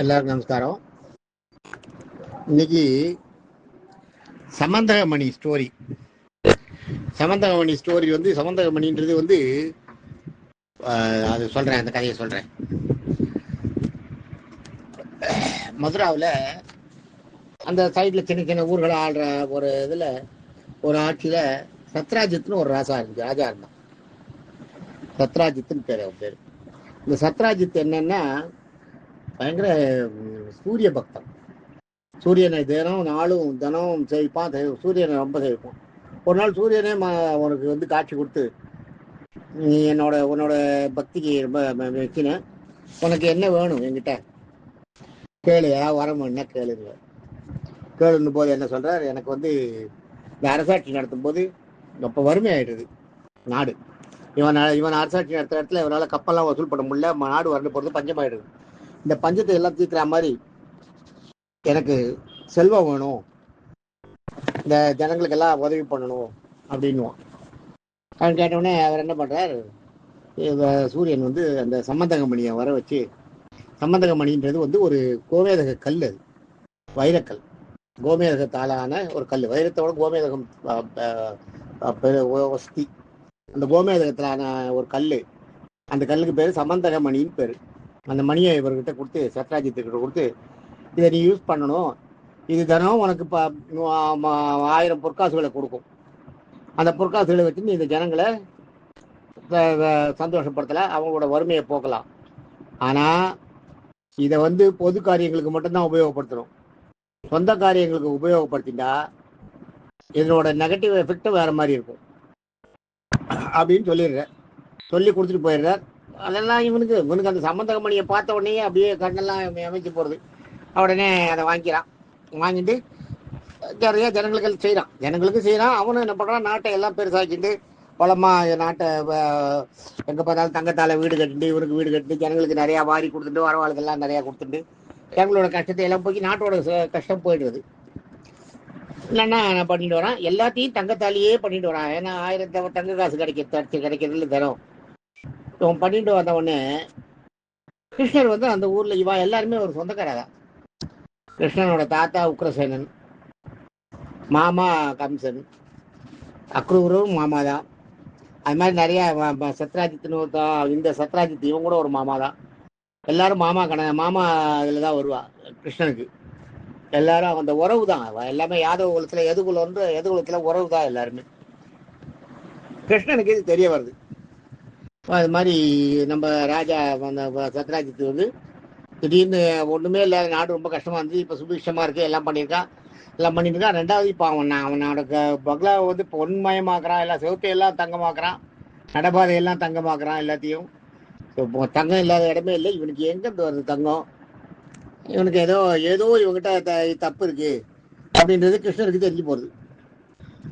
எல்லாருக்கும் நமஸ்காரம். இன்னைக்கு சமந்தகமணி ஸ்டோரி. சமந்தகமணி ஸ்டோரி வந்து சமந்தகமணின்றது வந்து அது சொல்றேன், அந்த கதையை சொல்றேன். மதுராவில் அந்த சைடில் சின்ன சின்ன ஊர்களை ஆள்ற ஒரு இதில் ஒரு ஆட்சியில் சத்ராஜித்னு ஒரு ராஜா இருந்தான். சத்ராஜித்னு பேர். அவன் பேர். இந்த சத்ராஜித் என்னன்னா பயங்கர சூரிய பக்தன். சூரியனை தினம் சேவிப்பான். சூரியனை ரொம்ப சேவிப்பான். ஒரு நாள் சூரியனே உனக்கு வந்து காட்சி கொடுத்து, நீ உன்னோட பக்திக்கு ரொம்ப வச்சுன, உனக்கு என்ன வேணும் என்கிட்ட கேளு, ஏதாவது வரம் என்ன கேளுன்னு போது என்ன சொல்றாரு, எனக்கு வந்து இந்த அரசாட்சி நடத்தும் போது ரொம்ப வறுமை ஆயிடுது நாடு. இவன் அரசாட்சி நடத்துற இடத்துல இவனால கப்பெல்லாம் வசூல் பண்ண முடியல, நாடு வறண்டு போறது, பஞ்சமாயிடுது. இந்த பஞ்சத்தை எல்லாம் தீர்க்கிற மாதிரி எனக்கு செல்வம் வேணும், இந்த ஜனங்களுக்கு எல்லாம் உதவி பண்ணணும் அப்படின்னுவான். அவன் கேட்டவுடனே அவர் என்ன பண்றார், சூரியன் வந்து அந்த சம்பந்தகமணியை வர வச்சு, சம்பந்தகமணின்றது வந்து ஒரு கோமேதக கல், அது வைரக்கல், கோமேதகத்தாலான ஒரு கல். வைரத்தோட கோமேதகம் வசதி. அந்த கோமேதகத்திலான ஒரு கல், அந்த கல்லுக்கு பேர் சமந்தகமணின்னு பேர். அந்த மணியை இவர்கிட்ட கொடுத்து, சத்ராஜித்துக்கிட்ட கொடுத்து, இதை நீ யூஸ் பண்ணணும், இது தினம் உனக்கு 1000 பொற்காசுகளை கொடுக்கும். அந்த பொற்காசுகளை வச்சு நீ இந்த ஜனங்களை சந்தோஷப்படுத்தல, அவங்களோட வறுமையை போக்கலாம். ஆனா இதை வந்து பொது காரியங்களுக்கு மட்டும்தான் உபயோகப்படுத்தணும். சொந்த காரியங்களுக்கு உபயோகப்படுத்திட்டா இதனோட நெகட்டிவ் எஃபெக்ட் வேற மாதிரி இருக்கும் அப்படின்னு சொல்லி கொடுத்துட்டு போயிடுறார். அதெல்லாம் இவனுக்கு அந்த சம்பந்தகமணியை பார்த்த உடனே அப்படியே கண்ணெல்லாம் அமைச்சு போறது. உடனே அதை வாங்கிட்டு நிறைய ஜனங்களுக்கு செய்யறான். அவனும் என்ன பண்றான், நாட்டை எல்லாம் பெருசாக்கிட்டு பலமா நாட்டை எங்க பார்த்தாலும் தங்கத்தால வீடு கட்டிட்டு, இவருக்கு வீடு கட்டிட்டு, ஜனங்களுக்கு நிறைய வாரி கொடுத்துட்டு, வரவாளுக்கெல்லாம் நிறைய கொடுத்துட்டு, எங்களோட கஷ்டத்தை எல்லாம் போய் நாட்டோட கஷ்டம் போயிடுறது. இல்லைன்னா நான் பண்ணிட்டு வரான், எல்லாத்தையும் தங்கத்தாலேயே பண்ணிட்டு வரான். ஏன்னா 1000 தங்க காசு கிடைக்கிறதுல தரும். இவன் பண்ணிட்டு வந்த உடனே கிருஷ்ணர் வந்து அந்த ஊர்ல இவன் எல்லாருமே ஒரு சொந்தக்காரதான். கிருஷ்ணனோட தாத்தா உக்ரசேனன், மாமா கம்சன், அக்ரூரும் மாமா தான். அது மாதிரி நிறைய சத்ராஜித்னு இந்த சத்ராஜித் இவன் கூட ஒரு மாமா தான். எல்லாரும் மாமா இதுல தான் வருவா கிருஷ்ணனுக்கு. எல்லாரும் அந்த உறவு தான். எல்லாமே யாதவ குலத்துல எதுகுலத்துல உறவு தான் எல்லாருமே. கிருஷ்ணனுக்கு இது தெரிய வருது. அது மாதிரி நம்ம ராஜா அந்த சத்ராஜித் வந்து திடீர்னு ஒண்ணுமே இல்லாத நாடு ரொம்ப கஷ்டமா இருந்துச்சு, இப்ப சுபிக்ஷமா இருக்கு, எல்லாம் பண்ணிட்டு இருக்கான். ரெண்டாவது இப்ப அவனோட பங்களாவை வந்து பொன்மயமாக்குறான், எல்லாம் செவத்தையெல்லாம் தங்கமாக்குறான், நடபாதையெல்லாம் தங்கமாக்குறான், எல்லாத்தையும். தங்கம் இல்லாத இடமே இல்லை. இவனுக்கு எங்கிருந்து வருது தங்கம்? இவனுக்கு ஏதோ இவங்கிட்ட தப்பு இருக்கு அப்படின்றது கிருஷ்ணருக்கு தெரிஞ்சு போறது.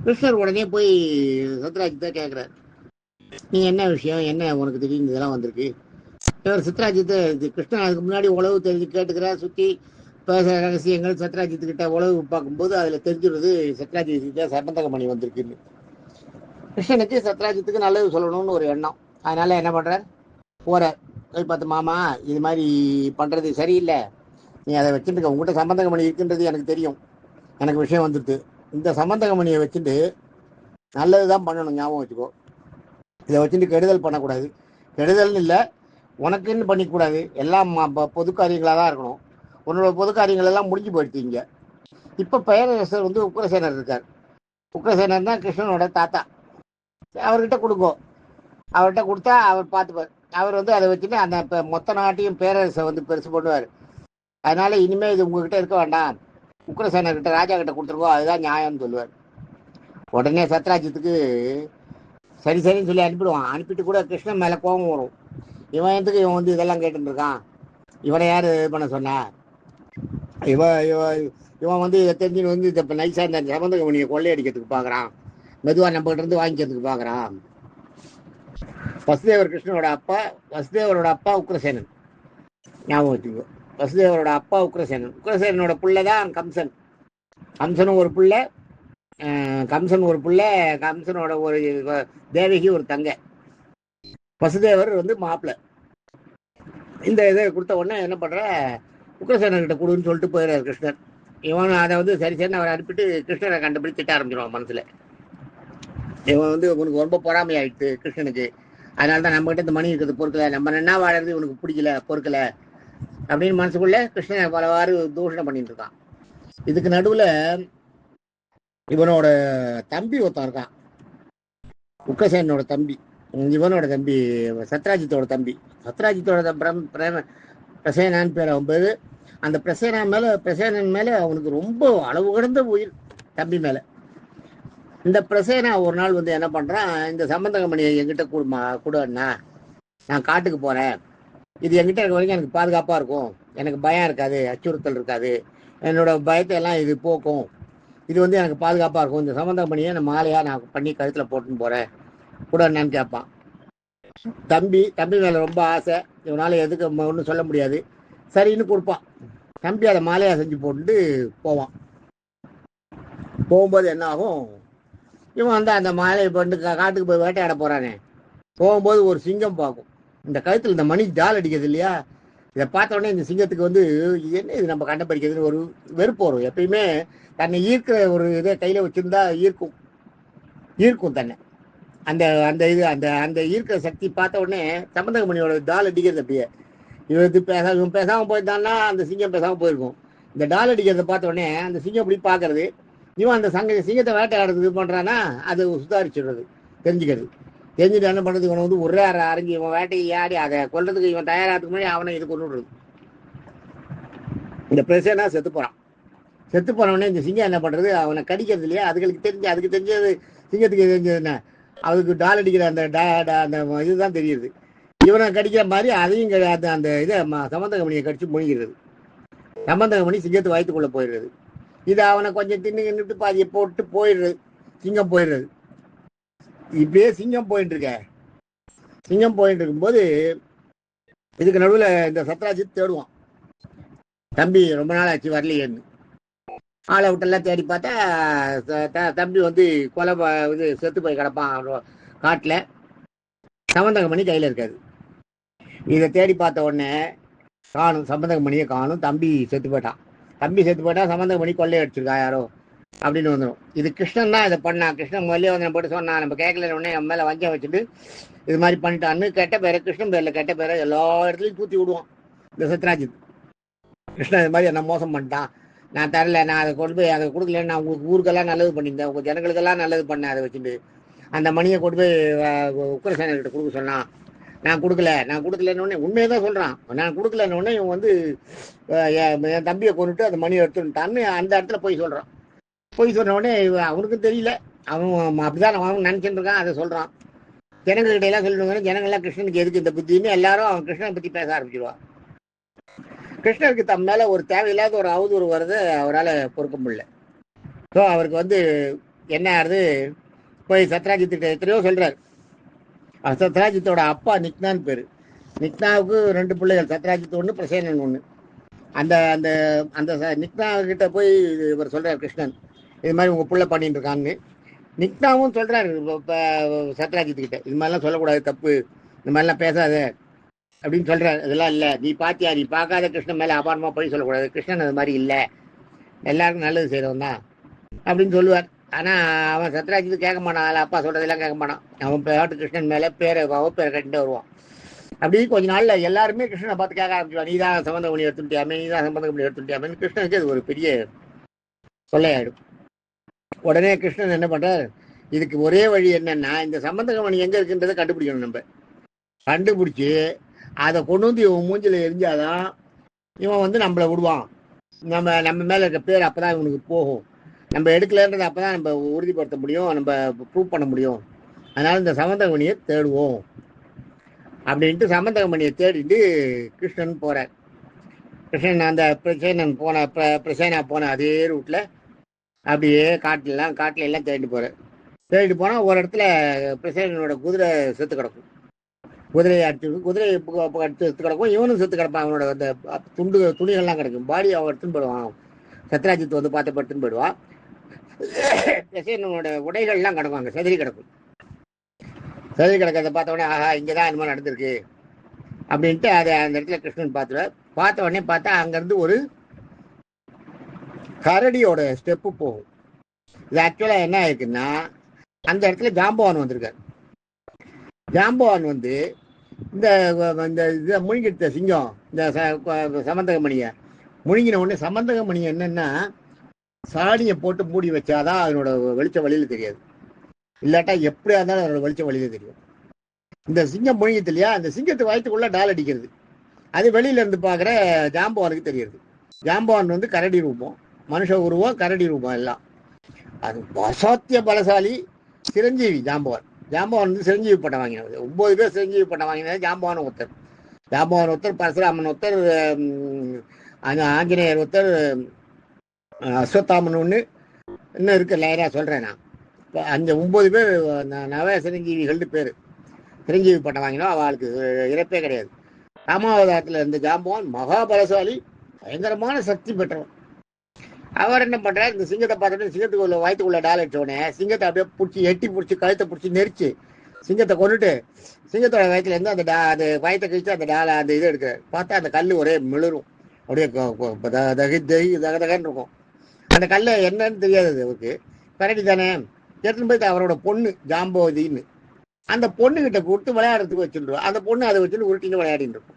கிருஷ்ணர் உடனே போய் சத்ராஜித்தை கேட்கிறார், நீ என்ன விஷயம், என்ன உனக்கு திடீர்னு இதெல்லாம் வந்திருக்கு? இவர் சித்ராஜித்தை கிருஷ்ணன் அதுக்கு முன்னாடி உளவு தெரிஞ்சு கேட்டுக்கிறார். சுற்றி பேசுகிற ரகசியங்கள் சத்ராஜித்துக்கிட்ட உளவு பார்க்கும்போது அதில் தெரிஞ்சுடுறது சத்ராஜித்துக்கிட்ட சம்பந்தகமணி வந்திருக்குன்னு. கிருஷ்ணனுக்கு சத்ராஜித்துக்கு நல்லது சொல்லணும்னு ஒரு எண்ணம். அதனால என்ன பண்ணுறார், போகிறார். போய் பார்த்து, மாமா இது மாதிரி பண்ணுறது சரியில்லை, நீ அதை வச்சுட்டு உங்கள்கிட்ட சம்பந்தகமணி இருக்குன்றது எனக்கு தெரியும், எனக்கு விஷயம் வந்துடுது. இந்த சம்பந்தகமணியை வச்சுட்டு நல்லது தான் பண்ணணும், ஞாபகம் வச்சுக்கோ. இதை வச்சுட்டு கெடுதல் பண்ணக்கூடாது. கெடுதல்னு இல்லை, உனக்குன்னு பண்ணிக்கூடாது. எல்லாம் பொது காரியங்களாக தான் இருக்கணும். உன்னோட பொது காரியங்கள் எல்லாம் முடிஞ்சு போயிடுத்தீங்க. இப்போ பேரரசர் வந்து உக்ரசேனர் இருக்கார். உக்ரசேனர் தான் கிருஷ்ணனோட தாத்தா. அவர்கிட்ட கொடுங்கோ. அவர்கிட்ட கொடுத்தா அவர் பார்த்துப்பார். அவர் வந்து அதை வச்சுட்டு அந்த மொத்த நாட்டையும் பேரரசை வந்து பெருசு பண்ணுவார். அதனால இனிமேல் இது உங்ககிட்ட இருக்க வேண்டாம், உக்ரசேனர்கிட்ட ராஜா கிட்ட கொடுத்துருக்கோம், அதுதான் நியாயம்னு சொல்லுவார். உடனே சத்ராஜித்துக்கு சரின்னு சொல்லி அனுப்பிடுவான். அனுப்பிட்டு கூட கிருஷ்ணன் மேலே கோபம் வரும். இவன் வந்து இதெல்லாம் கேட்டுட்டு இருக்கான், இவனை யார் இது பண்ண சொன்னா? இவன் வந்து இதை தெரிஞ்சுன்னு வந்து இதை நைஸா இந்த சம்பந்தகமணியை கொள்ளையடிக்கிறதுக்கு பார்க்குறான், மெதுவாக நம்மகிட்ட இருந்து வாங்கிக்கிறதுக்கு பார்க்குறான். வசுதேவரோட அப்பா உக்ரசேனன், ஞாபகம் வச்சுக்கோ. வசுதேவரோட அப்பா உக்ரசேனன். உக்ரசேனோட பிள்ளைதான் கம்சன். கம்சனும் ஒரு பிள்ளை, கம்சனோட ஒரு தேவகி ஒரு தங்க. வசுதேவர் வந்து மாப்பிள்ளை. இந்த இதை கொடுத்த உடனே என்ன பண்ற, உக்ரசேனர்கிட்ட கொடுன்னு சொல்லிட்டு போயிடுறாரு கிருஷ்ணர். இவன் அதை வந்து சரி சரின்னு அவரை அனுப்பிட்டு கிருஷ்ணரை கண்டுபிடி திட்ட ஆரம்பிச்சிருவான் மனசுல. இவன் வந்து உனக்கு ரொம்ப பொறாமையாயிடுச்சு கிருஷ்ணனுக்கு, அதனால தான் நம்ம கிட்ட இந்த மணி இருக்கிறது பொறுக்கல, நம்ம என்ன வாழறது இவனுக்கு பிடிக்கல பொறுக்கல அப்படின்னு மனசுக்குள்ள கிருஷ்ணனை பலவாறு தூஷணம் பண்ணிட்டு இருக்கான். இதுக்கு நடுவுல இவனோட தம்பி ஒருத்தன் இருக்கான், உக்ரசேனோட தம்பி, இவனோட தம்பி சத்ராஜித்தோட தம்பி. சத்ராஜித்தோட பிரசேனான்னு பேர் அவன் பேரு. அந்த பிரசேனன் மேல அவனுக்கு ரொம்ப அளவு கடந்த உயிர் தம்பி மேல. இந்த பிரசேனா ஒரு நாள் வந்து என்ன பண்றான், இந்த சம்பந்தகமணியை என்கிட்ட கொடுன்னா, நான் காட்டுக்கு போறேன், இது என்கிட்ட இருக்க வரைக்கும் எனக்கு பாதுகாப்பா இருக்கும், எனக்கு பயம் இருக்காது, அச்சுறுத்தல் இருக்காது, என்னோட பயத்தை எல்லாம் இது போக்கும், இது வந்து எனக்கு பாதுகாப்பா இருக்கும், இந்த சம்பந்தகமணியை நான் மாலையா நான் பண்ணி கழுத்துல போட்டுன்னு போறேன் கூடன்னு கேட்பான். தம்பி மேல ரொம்ப ஆசை, இவனால எதுக்கு ஒன்றும் சொல்ல முடியாது, சரின்னு கொடுப்பான். தம்பி அதை மாலையா செஞ்சு போட்டுட்டு போவான். போகும்போது என்ன ஆகும், இவன் வந்து அந்த மாலையை போட்டு காட்டுக்கு போய் வேட்டையாட போறானே, போகும்போது ஒரு சிங்கம் பார்க்கும். இந்த கழுத்தில் இந்த மணி ஜால் அடிக்கிறது இல்லையா, இதை பார்த்த உடனே இந்த சிங்கத்துக்கு வந்து என்ன இது நம்ம கண்டுபிடிக்கிறதுன்னு ஒரு வெறுப்பு வரும். எப்பயுமே தன்னை ஈர்க்கிற ஒரு இதை கையில வச்சிருந்தா ஈர்க்கும் தன்னை. அந்த அந்த இது அந்த அந்த ஈர்க்கிற சக்தி பார்த்த உடனே சம்பந்தகமணியோட டால் அடிக்கிறது அப்படியே. இவன் பேசாம போயிருந்தான்னா அந்த சிங்கம் பேசாம போயிருக்கும். இந்த டால் அடிக்கிறத பார்த்த உடனே அந்த சிங்கம் இப்படி பாக்குறது, இவன் அந்த சிங்கத்தை வேட்டையாடுறது இது பண்றான்னா அது சுதாரிச்சிடுறது, தெரிஞ்சுக்கிறது. தெரிஞ்சுட்டு என்ன பண்றது, இவனை வந்து ஒரே அரைஞ்சி இவன் வேட்டையை ஆடி அதை கொல்றதுக்கு இவன் தயாராகிறதுக்கு முன்னாடி அவனை இது கொண்டுடுறது. இந்த பிரசேனா செத்து போறவனே இந்த சிங்கம் என்ன பண்றது, அவனை கடிக்கிறது இல்லையா, அதுக்கு தெரிஞ்சது சிங்கத்துக்கு தெரிஞ்சது என்ன, அதுக்கு டால் அடிக்கிற அந்த அந்த இதுதான் தெரியுது. இவனை கடிக்கிற மாதிரி அதையும் அந்த இதை சம்பந்தகமணியை கடிச்சு முழுகிறது. சம்பந்தகமணி சிங்கத்து வயிற்றுக்குள்ள போயிடுறது. இது அவனை கொஞ்சம் தின்னுட்டு பாதியை போட்டு போயிடுறது, சிங்கம் போயிடுறது. இப்படியே சிங்கம் போயிட்டு இருக்கும்போது இதுக்கு நடுவில் இந்த சத்ராஜித் தேடுவான், தம்பி ரொம்ப நாள் ஆச்சு வரலையேன்னு. ஆளை விட்டெல்லாம் தேடி பார்த்தா தம்பி வந்து இது செத்து போய் கிடப்பான் காட்டில், சம்பந்தகமணி கையில் இருக்காது. இதை தேடி பார்த்த உடனே காணும், சம்பந்தகமணியை காணும், தம்பி செத்து போயிட்டான். சம்பந்தகமணி கொள்ளைய அடிச்சிருக்கா யாரோ அப்படின்னு வந்துடும். இது கிருஷ்ணன் தான் இதை பண்ணா. கிருஷ்ணன் முதலே வந்து போட்டு சொன்னான், நம்ம கேட்கல உடனே நம்ம மேலே வஞ்சம் வச்சுட்டு இது மாதிரி பண்ணிட்டான்னு கெட்ட பேரை, கிருஷ்ணன் பேரில் கெட்ட பேரை எல்லா இடத்துலையும் தூத்தி விடுவான் இந்த சத்ராஜித். கிருஷ்ணன் இது மாதிரி என்ன மோசம் பண்ணிட்டான், நான் தரல, நான் அதை கொண்டு போய் அதை கொடுக்கலன்னு, நான் உங்களுக்கு ஊருக்கெல்லாம் நல்லது பண்ணியிருந்தேன், உங்கள் ஜனங்களுக்கெல்லாம் நல்லது பண்ணேன், அதை வச்சுட்டு அந்த மணியை கொண்டு போய் உக்ரசேனர்கிட்ட கொடுக்க சொன்னான், நான் கொடுக்கலன்னு உண்மையை தான் சொல்கிறான். நான் கொடுக்கலன்னு இவன் வந்து என் தம்பியை கொண்டுட்டு அந்த மணியை எடுத்துட்டான்னு அந்த இடத்துல போய் சொல்கிறான். சொன்ன உடனே அவனுக்கும் தெரியல, அவன் அப்படிதான் அவன் நினச்சிட்டு இருக்கான், அதை சொல்கிறான். ஜனங்கள்கிட்ட எல்லாம் சொல்லணுங்க, ஜனங்கள்லாம் கிருஷ்ணனுக்கு எதுக்கு இந்த புத்தின்னு எல்லாரும் அவன் கிருஷ்ணனை பற்றி பேச ஆரம்பிச்சிடுவான். கிருஷ்ணருக்கு தம் மேலே ஒரு தேவையில்லாத ஒரு அவதூறு வர்றது அவரால் பொறுக்க முடியல. ஸோ அவருக்கு வந்து என்ன ஆகுது, போய் சத்ராஜித்திட்ட எத்தனையோ சொல்கிறார். சத்ராஜித்தோட அப்பா நிக்னான்னு பேர். நிக்னாவுக்கு 2 பிள்ளைகள், சத்ராஜித் ஒன்று, பிரசேனன் ஒன்று. அந்த அந்த அந்த நிக்னா கிட்ட போய் இவர் சொல்கிறார் கிருஷ்ணன், இது மாதிரி உங்கள் பிள்ளை பண்ணிட்டு இருக்கான்னு. நிக்னாவும் சொல்கிறாரு இப்போ சத்ராஜித்துக்கிட்ட, இது மாதிரிலாம் சொல்லக்கூடாது, தப்பு, இந்த மாதிரிலாம் பேசாத அப்படின்னு சொல்கிறார். இதெல்லாம் இல்லை, நீ பார்த்தியா, நீ பார்க்காத கிருஷ்ணன் மேலே அபாரமாக போய் சொல்லக்கூடாது, கிருஷ்ணன் அது மாதிரி இல்லை, எல்லாருக்கும் நல்லது செய்கிறவன் தான் அப்படின்னு சொல்லுவார். ஆனால் அவன் சத்ராஜித்து கேட்க மாட்டான், அப்பா சொல்கிறதெல்லாம் கேட்க மாட்டான். அவன் பாட்டு கிருஷ்ணன் மேலே பேரை கட்டிட்டு வருவான். அப்படி கொஞ்ச நாளில் எல்லாருமே கிருஷ்ணனை பார்த்து கேட்க ஆரம்பிச்சுவான், நீ தான் சம்பந்தகமணி எடுத்துட்டியாமே. கிருஷ்ணனுக்கு அது ஒரு பெரிய தொல்லையாயிடும். உடனே கிருஷ்ணன் என்ன பண்ணுறார், இதுக்கு ஒரே வழி என்னன்னா, இந்த சம்பந்தகமணி எங்கே இருக்குன்றதை கண்டுபிடிக்கணும். நம்ம கண்டுபிடிச்சி அதை கொண்டு வந்து இவன் மூஞ்சில் எரிஞ்சாதான் இவன் வந்து நம்மளை விடுவான். நம்ம மேலே இருக்க பேர் அப்போ தான் இவனுக்கு போகும். நம்ம எடுக்கலன்றது அப்போ தான் நம்ம உறுதிப்படுத்த முடியும், நம்ம ப்ரூவ் பண்ண முடியும். அதனால் இந்த சம்பந்தகமணியை தேடுவோம் அப்படின்ட்டு சம்பந்தகமணியை தேடிட்டு கிருஷ்ணன் போகிறார். கிருஷ்ணன் அந்த பிரசேனா போன அதே ரூட்டில் அப்படியே காட்டில் எல்லாம் தேடிட்டு போனால் ஒரு இடத்துல பிரசேனனோட குதிரை செத்து கிடக்கும். குதிரையை அடித்து செத்து கிடக்கும். இவனும் செத்து கிடப்பான். அவனோட அந்த துணிகள்லாம் கிடக்கும். பாடி அவன் எடுத்துன்னு போயிடுவான். சத்ராஜித் வந்து பார்த்து எடுத்துன்னு போயிடுவான். பிரசேனனோட உடைகள்லாம் கிடக்கும், அங்கே செதறி கிடக்கும். செதறி கிடக்கிறத பார்த்த உடனே ஆஹா, இங்கே தான் இந்த மாதிரி நடந்திருக்கு அப்படின்ட்டு அதை அந்த இடத்துல கிருஷ்ணன் பார்த்துருவார். பார்த்த உடனே பார்த்தா அங்கேருந்து ஒரு கரடியோட ஸ்டெப்பு போகும். இது ஆக்சுவலாக என்ன ஆயிருக்குன்னா, அந்த இடத்துல ஜாம்பவான் வந்திருக்காரு. ஜாம்பவான் வந்து இந்த இதை முழுங்கிடுத்த சிங்கம், இந்த சமந்தகமணியை முழுங்கின உடனே சமந்தகமணி என்னன்னா சாணியை போட்டு மூடி வச்சாதான் அதனோட வெளிச்ச வழியில தெரியாது, இல்லாட்டா எப்படியா இருந்தாலும் அதனோட வெளிச்ச வழியில தெரியும். இந்த சிங்கம் முழுங்கிட்டு இல்லையா, அந்த சிங்கத்து வயிற்றுக்குள்ள டால் அடிக்கிறது, அது வெளியில இருந்து பார்க்குற ஜாம்பவானுக்கு தெரியுது. ஜாம்பவான் வந்து கரடி ரூபம், மனுஷ உருவம், கரடி ரூபம் எல்லாம். அது அசாத்திய பலசாலி சிரஞ்சீவி ஜாம்பவான். ஜாம்பவான் வந்து சிரஞ்சீவி பட்டம் வாங்கினது, 9 பேர் சிரஞ்சீவி பட்டம் வாங்கினது ஜாம்பவான் ஒருத்தர். ஜாம்பவான் ஒருத்தர், பரசுராமன் ஒருத்தர், ஆஞ்சநேயர் ஒருத்தர், அஸ்வத்தாமன் ஒன்று, இன்னும் இருக்கு லைனாக சொல்கிறேன் நான். இப்போ அந்த 9 பேர் நவ சிரஞ்சீவிகள்னு பேர். சிரஞ்சீவி பட்டம் வாங்கினோம், அவளுக்கு இறப்பே கிடையாது. ராமாவதாரத்தில் இருந்த ஜாம்பவான் மகாபலசாலி, பயங்கரமான சக்தி பெற்றவன். அவர் என்ன பண்றாரு, இந்த சிங்கத்தை பார்த்துட்டு சிங்கத்துக்கு உள்ள வயிற்றுக்குள்ள டால் அடிச்சோடனே சிங்கத்தை அப்படியே பிடிச்சி எட்டி பிடிச்சி கழுத்தை பிடிச்சி நெரிச்சு சிங்கத்தை கொண்டுட்டு சிங்கத்தோட வயிற்றுல இருந்து அந்த வயிற்றை கழிச்சு அந்த டாலை அந்த இது எடுக்கிறார். பார்த்தா அந்த கல் ஒரே மிளரும், அப்படியே தகதகன்னு இருக்கும். அந்த கல் என்னன்னு தெரியாது அவருக்கு, கரடி தானே. எடுத்துன்னு போய் அவரோட பொண்ணு ஜாம்பவதின்னு அந்த பொண்ணுகிட்ட கொடுத்து விளையாடுறதுக்கு வச்சுருவோம். அந்த பொண்ணு அதை வச்சுட்டு உருட்டின்னு விளையாடிட்டு இருக்கும்.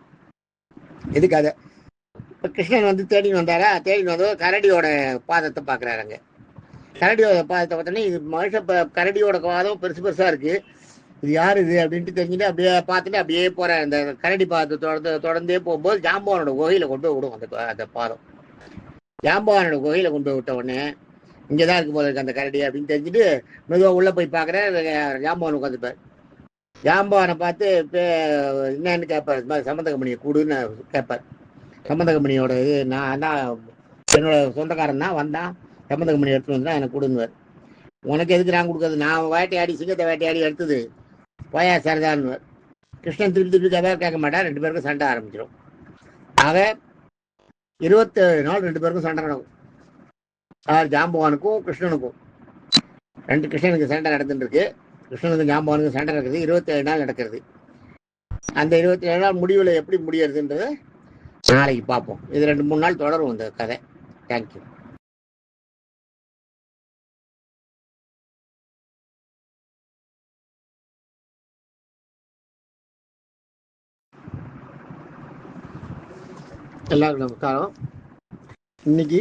எதுக்காக இப்போ கிருஷ்ணன் வந்து தேடின்னு வந்தாரா, தேடின்னு வந்தோ கரடியோட பாதத்தை பார்க்குறாருங்க. கரடியோட பாதத்தை பார்த்தோன்னே இது மனுஷ கரடியோட பாதம் பெருசு பெருசாக இருக்குது, இது யார் இது அப்படின்ட்டு தெரிஞ்சுட்டு அப்படியே பார்த்துட்டு அப்படியே போகிறார். அந்த கரடி பாதத்தை தொடர்ந்தே போகும்போது ஜாம்பவானோட குகையில் கொண்டு போய் விடும் அந்த பாதம். ஜாம்பவானோட குகையில் கொண்டு போய் விட்ட உடனே இங்கே தான் இருக்கு போல இருக்கு அந்த கரடி அப்படின்னு தெரிஞ்சுட்டு மெதுவாக உள்ளே போய் பார்க்குறேன். ஜாம்பவான் உட்காந்துப்பார். ஜாம்பவானை பார்த்து என்னன்னு கேட்பார், இது மாதிரி சம்பந்தகமணியை கூடுன்னு கேட்பார். சம்பந்தகமணியோட இது நான் தான் என்னோட சொந்தக்காரன் தான் வந்தான், சம்பந்தகமணி எடுத்துட்டு வந்தா எனக்கு கொடுங்குவார். உனக்கு எதுக்கு நான் கொடுக்குறது, நான் வேட்டையாடி சிங்கத்தை வேட்டையாடி எடுத்தது போயா சரிதான்வார். கிருஷ்ணன் திருப்பி கேட்க மாட்டார். 2 பேருக்கும் சண்டை ஆரம்பிச்சிடும். ஆக 27 நாள் 2 பேருக்கும் சண்டை நடக்கும். ஜாம்பவானுக்கும் கிருஷ்ணனுக்கும். கிருஷ்ணனுக்கு சண்டை நடந்துட்டு இருக்கு, கிருஷ்ணனுக்கு ஜாம்பவானுக்கு சண்டை நடக்குது. 27 நாள் நடக்கிறது. அந்த 27 நாள் முடிவில் எப்படி முடியறதுன்றத நாளைக்கு பார்ப்போம். இது 2-3 நாள் தொடரும் இந்த கதை. தேங்க்யூ. எல்லாருக்கும் நமஸ்காரம். இன்னைக்கு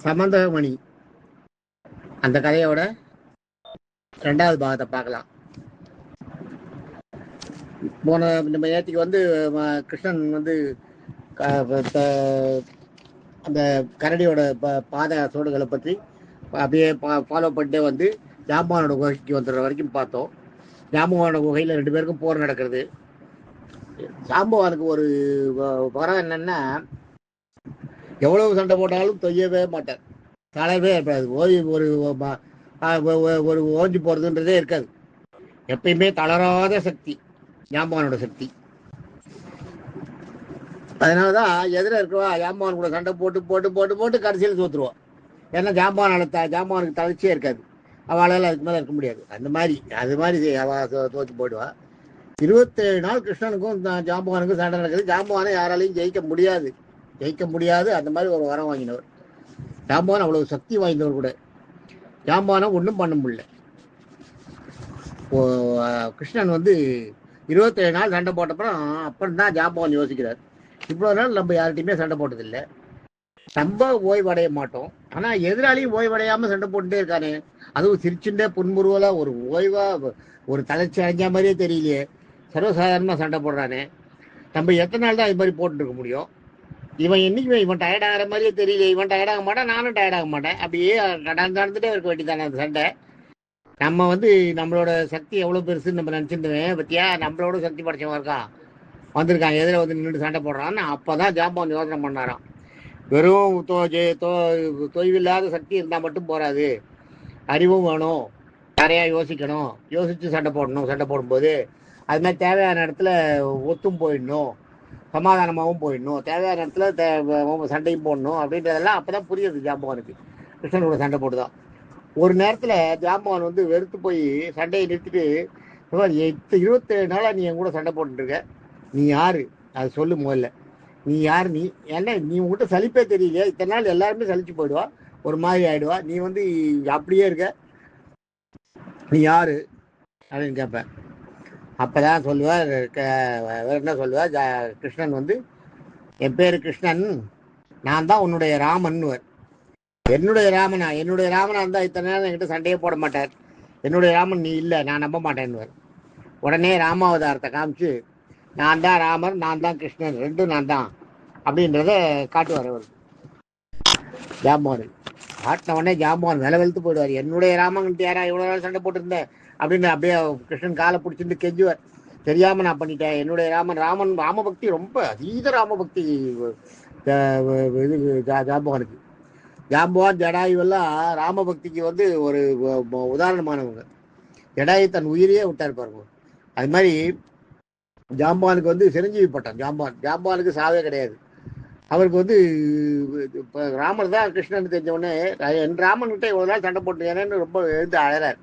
சம்பந்தகமணி அந்த கதையோட 2வது பாகத்தை பார்க்கலாம். போன நம்ம நேற்றுக்கு வந்து கிருஷ்ணன் வந்து அந்த கரடியோட பாத சோடுகளை பற்றி அப்படியே ஃபாலோ பண்ணிட்டே வந்து ஜாம்பவானோட குகைக்கு வந்துடுற வரைக்கும் பார்த்தோம். ஜாம்பவானோட குகையில் 2 பேருக்கும் போர் நடக்கிறது. ஜாம்பவானுக்கு ஒரு வரம் என்னன்னா, எவ்வளவு சண்டை போட்டாலும் தொய்யவே மாட்டார், தளவே இருக்காது, ஒரு ஓஞ்சி போறதுன்றதே இருக்காது. எப்பயுமே தளராத சக்தி ஜாம்பவானோட சக்தி. அதனாலதான் எதிர இருக்கவா ஜாம்பவான் கூட சண்டை போட்டு போட்டு போட்டு போட்டு கடைசியில் தோத்துருவான். ஏன்னா ஜாம்பவானுக்கு தளர்ச்சியே இருக்காது, அவளால் அதுக்கு மேலே இருக்க முடியாது. அது மாதிரி அவள் தோற்று போயிடுவா. 27 நாள் கிருஷ்ணனுக்கும் ஜாம்பவானுக்கும் சண்டை நடக்குது. ஜாம்பவானை யாராலையும் ஜெயிக்க முடியாது. அந்த மாதிரி ஒரு வரம் வாங்கினவர் ஜாம்பவான். அவ்வளவு சக்தி வாய்ந்தவர் கூட. ஜாம்பவானை ஒன்றும் பண்ண முடியல. கிருஷ்ணன் வந்து 27 நாள் சண்டை போட்டப்பறம் அப்புறம் தான் ஜாம்பவான் யோசிக்கிறார், இவ்வளோ நாள் நம்ம யார்கிட்டையுமே சண்டை போட்டதில்லை, நம்ம ஓய்வடைய மாட்டோம், ஆனால் எதிராளியும் ஓய்வடையாமல் சண்டை போட்டுட்டே இருக்கானே, அதுவும் சிரிச்சுட்டே புன்முறுவலா ஒரு ஓய்வா ஒரு தளர்ச்சி அடைஞ்ச மாதிரியே தெரியலையே, சர்வசாதாரணமாக சண்டை போடுறானே, நம்ம எத்தனை நாள் தான் இது மாதிரி போட்டுட்டு இருக்க முடியும்? இவன் டயர்டாகிற மாதிரியே தெரியல, இவன் டயர்டாக மாட்டான், நானும் டயர்டாக மாட்டேன், அப்படியே நடந்துகிட்டே இருக்க வேண்டியதானே அந்த சண்டை. நம்ம வந்து நம்மளோட சக்தி எவ்வளோ பெருசுன்னு நம்ம நினச்சிருந்தேன் பற்றியா, நம்மளோட சக்தி படைச்சவன் இருக்கான் வந்திருக்கான், எதில் வந்து நின்று சண்டை போடுறான்னு. அப்போ தான் ஜாம்பவான் யோசனை பண்ணாராம், வெறும் தொய்வில்லாத சக்தி இருந்தால் மட்டும் போகாது, அறிவும் வேணும், நிறையா யோசிக்கணும், யோசித்து சண்டை போடணும். சண்டை போடும்போது அது மாதிரி தேவையான இடத்துல ஒத்தும் போயிடணும், சமாதானமாகவும் போயிடணும், தேவையான இடத்துல சண்டையும் போடணும் அப்படின்றதெல்லாம் அப்போ தான் புரியுது ஜாம்பவானுக்கு. கிருஷ்ணனோட சண்டை போட்டுதான் ஒரு நேரத்தில் ஜாம்பவான் வந்து வெறுத்து போய் சண்டையை நிறுத்திட்டு, 27 நாளாக நீ என் கூட சண்டை போட்டுருக்க, நீ யாரு அதை சொல்லு முதல்ல, நீ யார் நீ? ஏன்னா நீ உங்ககிட்ட சலிப்பே தெரியலையே, இத்தனை நாள் எல்லாருமே சலிச்சு போயிடுவா, ஒரு மாதிரி ஆயிடுவா, நீ வந்து அப்படியே இருக்க, நீ யாரு அப்படின்னு கேட்பேன். அப்பதான் சொல்லுவார், வேற என்ன சொல்லுவார் கிருஷ்ணன் வந்து, என் பேரு கிருஷ்ணன், நான் தான் உன்னுடைய ராமன்னுவர். என்னுடைய ராமனா? என்னுடைய ராமனா இருந்தா இத்தனை நேரம் என்கிட்ட சண்டையே போட மாட்டார். என்னுடைய ராமன் நீ இல்லை, நான் நம்ப மாட்டேன்னுவார். உடனே ராமாவதாரத்தை காமிச்சு, நான் தான் ராமர், நான் தான் கிருஷ்ணன், ரெண்டும் நான் தான் அப்படின்றத காட்டுவார் அவர். ஜாம்பவான் காட்டின உடனே ஜாம்பவான் விலை வெளுத்து போயிடுவார். என்னுடைய ராமன்ட்டு யாரா இவ்வளோ நாள் சண்டை போட்டிருந்தேன் அப்படின்னு அப்படியே கிருஷ்ணன் காலை பிடிச்சிட்டு கெஞ்சுவார். தெரியாம நான் பண்ணிட்டேன், என்னுடைய ராமன் ராமபக்தி ரொம்ப அதீத ராமபக்தி இது ஜாம்பவானுக்கு. ஜாம்பவான் ஜடாயு எல்லாம் ராமபக்திக்கு வந்து ஒரு உதாரணமானவங்க. ஜடாயு தன் உயிரையே விட்டார் பாருங்க. அது மாதிரி ஜாம்பவானுக்கு வந்து சிரஞ்சீவி பட்டம். ஜாம்பவானுக்கு சாவே கிடையாது. அவருக்கு வந்து இப்போ ராமர் தான் கிருஷ்ணன் தெரிஞ்ச உடனே, என் ராமன்கிட்ட இவ்வளோ நாள் சண்டை போட்டுருக்கேன்னு ரொம்ப எழுந்து அழறார்.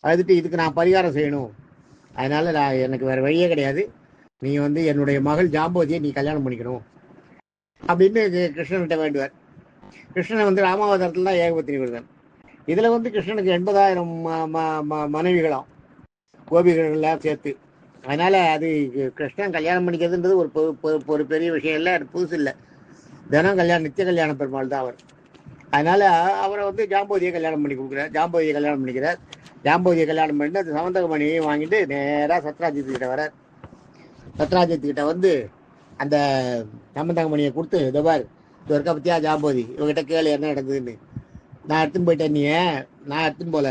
அழுதுட்டு இதுக்கு நான் பரிகாரம் செய்யணும், அதனால நான் எனக்கு வேற வழியே கிடையாது, நீ வந்து என்னுடைய மகள் ஜாம்பவதியை நீ கல்யாணம் பண்ணிக்கணும் அப்படின்னு கிருஷ்ணன்கிட்ட வேண்டுவார். கிருஷ்ணன் வந்து ராமாவதாரத்தில் தான் ஏகபத்தினி விருதன். இதில் வந்து கிருஷ்ணனுக்கு 80,000 மனைவிகளாம், கோபிகள் எல்லாம் சேர்த்து. அதனால அது கிருஷ்ணன் கல்யாணம் பண்ணிக்கிறதுன்றது ஒரு பெரிய விஷயம் இல்லை, அது புதுசு இல்லை. தினம் கல்யாணம், நித்திய கல்யாண பெருமாள் தான் அவர். அதனால அவரை வந்து ஜாம்பவதியை கல்யாணம் பண்ணி கொடுக்குறார். ஜாம்பவதியை கல்யாணம் பண்ணிக்கிறார். ஜாம்பவதியை கல்யாணம் பண்ணிட்டு அந்த சமந்தகமணியை வாங்கிட்டு நேராக சத்ராஜித்துக்கிட்ட வரார். சத்ராஜித்துக்கிட்ட வந்து அந்த சமந்தகமணியை கொடுத்து, இதோபார் இது இருக்க பற்றியா ஜாம்பவதி, இவங்ககிட்ட கேளு என்ன நடந்ததுன்னு. நான் எடுத்துன்னு போயிட்டேன், நீ நான் எடுத்துன்னு போல,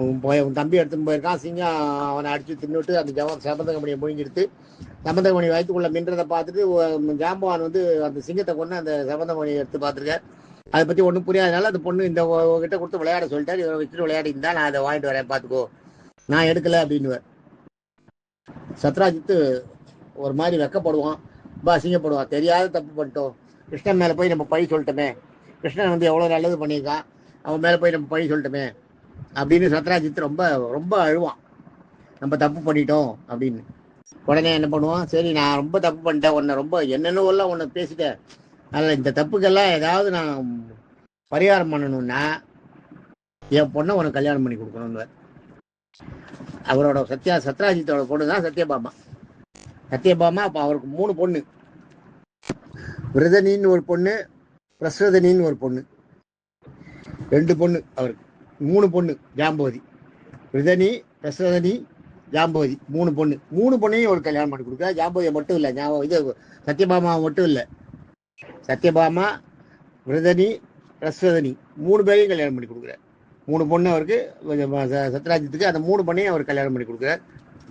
உன் தம்பி எடுத்துன்னு போயிருக்கான், சிங்கம் அவனை அடித்து தின்னுட்டு அந்த சமந்தகமணியை முழுங்கிடுத்து. சமந்தகமணி வயிற்றுக்குள்ள மின்றதை பார்த்துட்டு ஜாம்பவான் வந்து அந்த சிங்கத்தை கொண்டு அந்த சமந்தகமணியை எடுத்து பார்த்துருக்கார். அதை பற்றி ஒன்றும் புரியாதனால அந்த பொண்ணு இந்த கிட்ட கொடுத்து விளையாட சொல்லிட்டார். இவரை வச்சுட்டு விளையாடிருந்தா நான் அதை வாங்கிட்டு வரேன் பார்த்துக்கோ, நான் எடுக்கலை அப்படின்னுவார். சத்ராஜித்து ஒரு மாதிரி வெக்கப்படுவான், ரொம்ப அசிங்கப்படுவான். தெரியாத தப்பு பண்ணிட்டோம், கிருஷ்ணன் மேலே போய் நம்ம பழி சொல்லிட்டோமே, கிருஷ்ணன் வந்து எவ்வளோ நல்லது பண்ணியிருக்கான், அவன் மேலே போய் நம்ம பழி சொல்லிட்டோமே அப்படின்னு சத்ராஜித்து ரொம்ப ரொம்ப அழுவான், நம்ம தப்பு பண்ணிட்டோம் அப்படின்னு. உடனே என்ன பண்ணுவான், சரி நான் ரொம்ப தப்பு பண்ணிட்டேன், உன்னை ரொம்ப என்னென்னவெல்லாம் உன்னை பேசிட்டேன், அதில் இந்த தப்புக்கெல்லாம் ஏதாவது நான் பரிகாரம் பண்ணணும்னா என் பொண்ணை உனக்கு கல்யாணம் பண்ணி கொடுக்கணும்னு. அவரோட சத்ராஜித்தோட பொண்ணு தான் சத்யபாமா. அப்போ அவருக்கு 3 பொண்ணு, விரதனின்னு ஒரு பொண்ணு, பிரஸ்வதனின்னு ஒரு பொண்ணு, 2 பொண்ணு அவருக்கு. 3 பொண்ணு ஜாம்பவதி, விரதனி, பிரஸ்வதனி, ஜாம்பவதி, 3 பொண்ணு. 3 பொண்ணையும் ஒரு கல்யாணம் பண்ணி கொடுக்குறா. ஜாம்பவதியை மட்டும் இல்லை, இது சத்யபாமாவை மட்டும் இல்லை, சத்யபாமா, விரதனி, பிரஸ்வதனி 3 பேரையும் கல்யாணம் பண்ணி கொடுக்குறார். 3 பொண்ணு அவருக்கு சத்ராஜித்துக்கு. அந்த 3 பொண்ணையும் அவர் கல்யாணம் பண்ணி கொடுக்குறார்.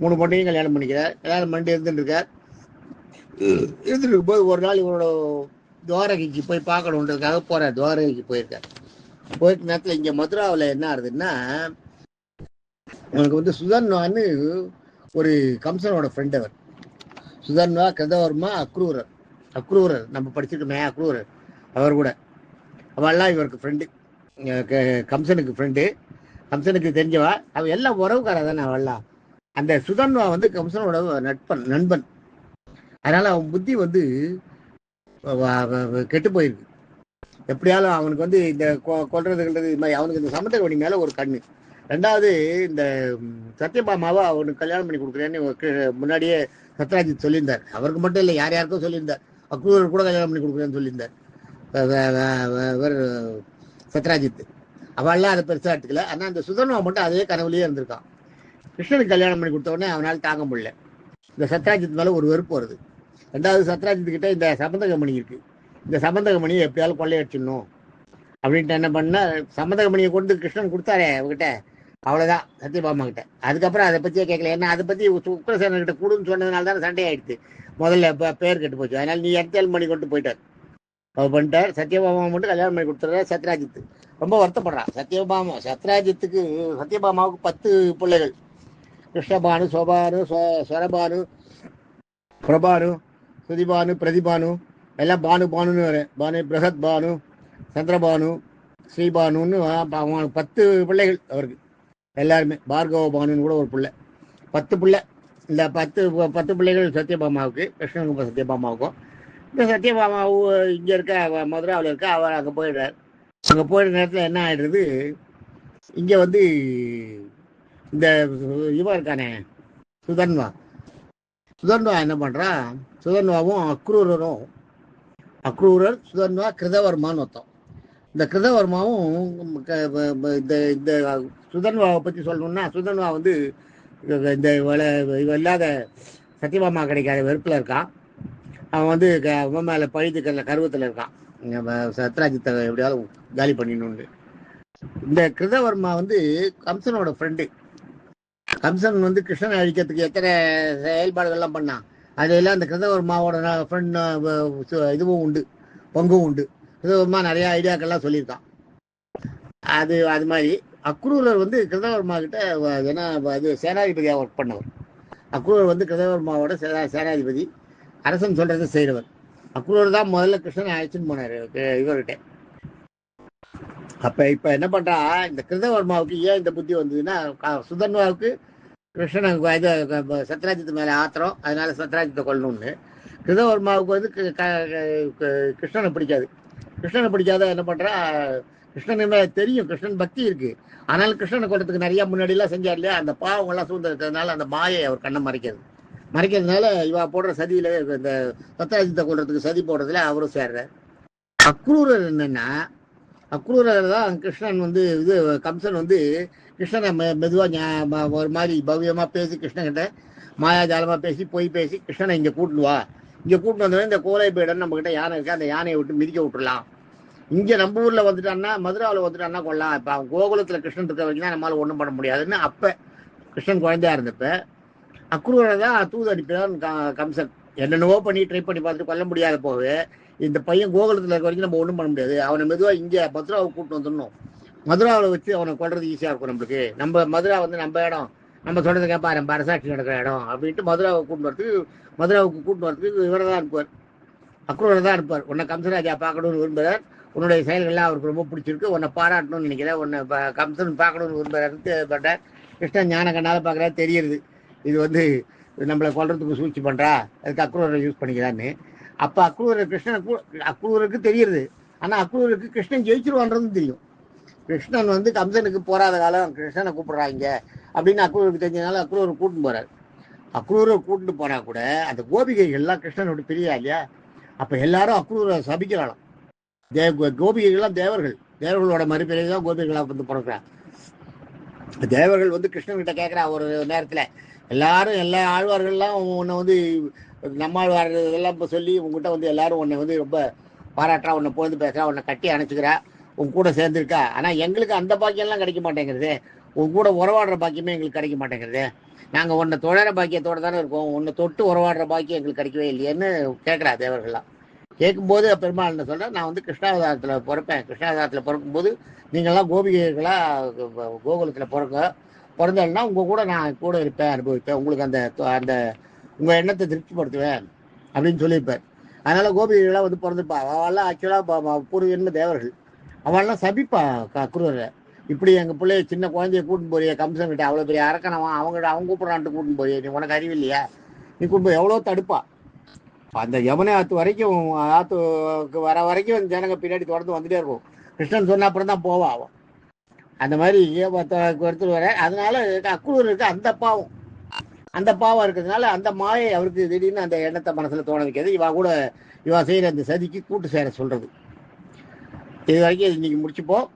3 பொண்ணையும் கல்யாணம் பண்ணிக்கிறார். கல்யாணம் பண்ணிட்டு இருந்துருக்கார். இருந்துருக்கும் போது ஒரு நாள் இவரோட துவாரகைக்கு போய் பார்க்கணுன்றதுக்காக போறார். துவாரகைக்கு போயிருக்கார். போயிருக்க நேரத்தில் இங்கே மதுராவில் என்ன ஆகுதுன்னா, அவனுக்கு வந்து சுதன்வான்னு ஒரு கம்சனோட ஃப்ரெண்ட். அவர் சுதன்வா, கிருதவர்மா, அக்ரூரர் நம்ம படிச்சிருக்கோமே, அக்ரூரர் அவர் கூட. அவெல்லாம் இவருக்கு ஃப்ரெண்டு, கம்சனுக்கு ஃப்ரெண்டு, கம்சனுக்கு தெரிஞ்சவா. அவள் எல்லாம் உறவுக்கார தானே அவெல்லாம். அந்த சுதன்வா வந்து கம்சனோட நண்பன். அதனால அவன் புத்தி வந்து கெட்டு போயிருக்கு. எப்படியாலும் அவனுக்கு வந்து இந்த கொல்றதுன்றது இது மாதிரி. அவனுக்கு இந்த சமந்தகமணி மேலே ஒரு கண்ணு. 2வது இந்த சத்யபாமாவை அவனுக்கு கல்யாணம் பண்ணி கொடுக்குறேன்னு முன்னாடியே சத்ராஜித் சொல்லியிருந்தார். அவருக்கு மட்டும் இல்லை, யாருக்கும் சொல்லியிருந்தார். அக்ரூரர் கூட கல்யாணம் பண்ணி கொடுக்குறேன்னு சொல்லியிருந்தார் சத்ராஜித். அவள்லாம் அதை பெருசாக எடுத்துக்கல. ஆனால் அந்த சுதன்வா மட்டும் அதே கனவுலேயே இருந்திருக்கான். கிருஷ்ணனுக்கு கல்யாணம் பண்ணி கொடுத்த உடனே அவனால் தாங்க முடியல. இந்த சத்ராஜித் மேலே ஒரு வெறுப்பு வருது. 2வது சத்ராஜித்துக்கிட்ட இந்த சமந்தகமணி இருக்குது. இந்த சமந்தகமணியை எப்படியாலும் கொள்ளையடிச்சிடணும் அப்படின்ட்டு என்ன பண்ணா, சமந்தகமணியை கொண்டு கிருஷ்ணன் கொடுத்தாரே அவகிட்ட, அவ்வளோதான் சத்யபாமா கிட்ட. அதுக்கப்புறம் அதை பற்றியே கேட்கல. ஏன்னா அதை பற்றி உக்ரசேனர்கிட்ட கூடுன்னு சொன்னதுனால தானே சண்டை ஆயிடுச்சு. முதல்ல பேர் கெட்டு போச்சு. அதனால நீ இடத்தேல் பண்ணி கொண்டு போயிட்டார். அவர் பண்ணிட்டார். சத்யபாமா மட்டும் கல்யாணம் பண்ணி கொடுத்துறாரு. சத்ராஜித்து ரொம்ப வருத்தப்படுறான். சத்யபாமாவுக்கு 10 பிள்ளைகள். கிருஷ்ணபானு, சோபானு, ஸ்வரபானு, பிரபானு, சுதிபானு, பிரதிபானு, எல்லாம் பானுன்னு வரேன். பிரகத் பானு, சந்திரபானு, ஸ்ரீபானுன்னு 10 பிள்ளைகள் அவருக்கு. எல்லாருமே பார்கவ பானுன்னு கூட ஒரு பிள்ளை. 10 பிள்ளை. இந்த 10 பிள்ளைகள் சத்யபாமாவுக்கு, கிருஷ்ணனுக்கும் சத்யபாமாவுக்கும். இந்த சத்யபாமா இங்கே இருக்க மதுராவில் இருக்க அவர் அங்கே போயிடுறார். அங்கே போயிடுற நேரத்தில் என்ன ஆகிடுறது, இங்கே வந்து இந்த இவன் இருக்கானே சுதன்வா என்ன பண்ணுறான், சுதன்வாவும் அக்ரூரர் சுதன்வா கிருதவர்மான்னு ஒருத்தம். இந்த கிருதவர்மாவும் இந்த சுதன்வாவை பற்றி சொல்லணும்னா, சுதன்வா வந்து இந்த இல்லாத சத்யபாமா கிடைக்காத வெறுப்பில் இருக்கான். அவன் வந்து அவன் மேலே பழித்துக்கல கருவத்தில் இருக்கான், சத்ராஜித்தை எப்படியாவது காலி பண்ணிடணுன்னு. இந்த கிருதவர்மா வந்து கம்சனோட ஃப்ரெண்டு. கம்சன் வந்து கிருஷ்ணனை அழிக்கிறதுக்கு எத்தனை செயல்பாடுகள்லாம் பண்ணான், அதெல்லாம் அந்த கிருதவர்மாவோட ஃப்ரெண்ட் இதுவும் உண்டு, பங்கும் உண்டு. கிருதவர்மா நிறைய ஐடியாக்கள்லாம் சொல்லியிருக்கான். அது மாதிரி அக்ரூரர் வந்து கிருதவர்மா கிட்ட ஏன்னா அது சேனாதிபதியாக ஒர்க் பண்ணவர். அக்ரூரர் வந்து கிருதவர்மாவோட சேனாதிபதி, அரசன் சொல்றதை செய்கிறவர். அக்ரூரர் தான் முதல்ல கிருஷ்ணனை அழைச்சின்னு போனார் இவர்கிட்ட. அப்போ இப்போ என்ன பண்ணுறா, இந்த கிருதவர்மாவுக்கு ஏன் இந்த புத்தி வந்ததுன்னா, சுதன்வாவுக்கு கிருஷ்ணன் இது சத்ராஜித்து மேலே ஆத்திரம், அதனால சத்ராஜித்தை கொள்ளணும்னு. கிருதவர்மாவுக்கு வந்து கிருஷ்ணனை பிடிக்காது. கிருஷ்ணனை பிடிக்காத என்ன பண்ணுறா, கிருஷ்ணன் மேலே தெரியும், கிருஷ்ணன் பக்தி இருக்கு, ஆனாலும் கிருஷ்ணனை கொள்றதுக்கு நிறையா முன்னாடிலாம் செஞ்சார் இல்லையா, அந்த பாவங்கள்லாம் சூழ்ந்து இருக்கிறதுனால அந்த மாயை அவர் கண்ணை மறைக்கிறதுனால இவா போடுற சதியில இந்த சத்ராஜித்தை கொள்றதுக்கு சதி போடுறதுல அவரும் சேர்றார். அக்ரூரர் என்னன்னா, அக்ரூரர் தான் கிருஷ்ணன் வந்து இது கம்சன் வந்து கிருஷ்ணனை மெதுவாக ஒரு மாதிரி பவ்யமாக பேசி, கிருஷ்ணன்கிட்ட மாயாஜாலமாக பேசி பொய் பேசி கிருஷ்ணனை இங்கே கூட்டின்னு வா, இங்கே கூட்டின்னு வந்தோடனே இந்த கோலை பீடன் நம்மகிட்ட யானை இருக்கு, அந்த யானையை விட்டு மிதிக்க விட்டுடலாம். இங்கே நம்ம ஊரில் வந்துட்டான்னா, மதுராவில் வந்துட்டான்னா கொள்ளலாம். இப்போ அவன் கோகுலத்தில் கிருஷ்ணன் இருக்க வரைக்கும் தான் நம்மளால் ஒன்றும் பண்ண முடியாதுன்னு அப்போ கிருஷ்ணன் குழந்தையா இருந்தப்ப அக்ரூரை தான் தூது அனுப்பினான் கம்சன். என்னென்னவோ பண்ணி ட்ரை பண்ணி பார்த்துட்டு கொல்ல முடியாத போவே, இந்த பையன் கோகுலத்தில் இருக்க வரைக்கும் நம்ம ஒன்றும் பண்ண முடியாது, அவனை மெதுவாக இங்கே மதுராவை கூப்பிட்டு வந்துடணும், மதுராவில் வச்சு அவனை கொள்றது ஈஸியாக இருக்கும் நம்மளுக்கு, நம்ம மதுரா வந்து நம்ம இடம், நம்ம சொல்றதை கேட்பா, நம்ம அரசாட்சி நடக்கிற இடம் அப்படின்ட்டு மதுராவுக்கு கூப்பிட்டு வரதுக்கு இவரை தான் அனுப்புவார், அக்ரூரை தான் அனுப்புவார். உன்னை கம்சராஜா பார்க்கணும்னு விரும்புகிறார், உன்னுடைய செயல்கள்லாம் அவருக்கு ரொம்ப பிடிச்சிருக்கு, உன்னை பாராட்டணும்னு நினைக்கிறேன், உன்னை கம்சன் பார்க்கணும்னு விரும்புகிறாரு. கிருஷ்ணன் ஞான கண்ணால் பார்க்குறா, தெரியுது இது வந்து நம்மளை கொல்றதுக்கு சூழ்ச்சி பண்ணுறா, அதுக்கு அக்ரூரை யூஸ் பண்ணிக்கிறான்னு. அப்போ அக்ரூருக்கு தெரியுது, ஆனால் அக்ரூருக்கு கிருஷ்ணன் ஜெயிச்சிருவான்றதும் தெரியும். கிருஷ்ணன் வந்து கம்சனுக்கு போராத காலம் கிருஷ்ணனை கூப்பிடுறாங்க அப்படின்னு அக்ரூருக்கு தெரிஞ்சதுனால அக்ரூரை கூட்டின்னு போறாரு. அக்ரூரை கூட்டிட்டு போனா கூட அந்த கோபிகைகள்லாம் கிருஷ்ணனோட பிரியா இல்லையா, அப்போ எல்லாரும் அக்ரூரை சபிக்கிறாளாம். கோபிகைகள்லாம் தேவர்களோட மறுபிறகு தான் கோபிகைகளாக வந்து பிறக்கிறான். தேவர்கள் வந்து கிருஷ்ணன்கிட்ட கேட்குறா ஒரு நேரத்தில், எல்லாரும் எல்லா ஆழ்வார்கள்லாம் உன்னை வந்து நம்மாழ்வார் இதெல்லாம் இப்போ சொல்லி உங்ககிட்ட வந்து எல்லாரும் உன்னை வந்து ரொம்ப பாராட்டுறா, உன்னை போந்து பேசுகிறா, உன்னை கட்டி அணைச்சிக்கிறா, உன் கூட சேர்ந்துருக்கா, ஆனால் எங்களுக்கு அந்த பாக்கியம்லாம் கிடைக்க மாட்டேங்கிறது, உன் கூட உறவாடுற பாக்கியமே எங்களுக்கு கிடைக்க மாட்டேங்கிறது, நாங்கள் உன்னை தொடர பாக்கியத்தோடு தானே இருக்கோம், உன்னை தொட்டு உறவாடுற பாக்கியம் எங்களுக்கு கிடைக்கவே இல்லையேன்னு கேட்குறா தேவர்கள்லாம். கேட்கும்போது பெருமாள் என்ன சொல்கிறேன், நான் வந்து கிருஷ்ணாவதாரத்தில் பிறக்கும்போது நீங்கள்லாம் கோபிகைகளாக கோகுலத்தில் பிறந்தேன்னா உங்கள் கூட நான் கூட இருப்பேன், அனுபவிப்பேன், உங்களுக்கு அந்த உங்கள் எண்ணத்தை திருப்திப்படுத்துவேன் அப்படின்னு சொல்லியிருப்பார். அதனால் கோபிகைகளாக வந்து பிறந்துப்பா, அவெல்லாம் ஆக்சுவலாக பூர்வீகன்ம தேவர்கள், அவெல்லாம் சபிப்பா அக்ரூரை, இப்படி எங்கள் பிள்ளைய சின்ன குழந்தைய கூட்டின்னு போறிய கம்சன் கிட்ட, அவ்வளோ பெரிய அரக்கனவா அவங்க கூப்பிட்றான்ட்டு கூட்டின்னு போறிய, நீ உனக்கு அறிவு இல்லையா, நீ கூட்டின்னு போய் எவ்வளோ தடுப்பா. அந்த யமுனை ஆற்று வரைக்கும், ஆற்றுக்கு வர வரைக்கும் ஜனங்க பின்னாடி தொடர்ந்து வந்துட்டே இருக்கும், கிருஷ்ணன் சொன்ன அப்புறம் தான் போவா அவன். அந்த மாதிரி எடுத்துட்டு வர, அதனால அக்ரூருக்கு அந்த பாவம் இருக்கிறதுனால அந்த மாயை அவருக்கு திடீர்னு அந்த எண்ணத்தை மனசுல தோண வைக்கிறது, இவா செய்யற அந்த சதிக்கு கூட்டு சேர சொல்றது. இது வரைக்கும் இன்னைக்கு முடிச்சுப்போம்.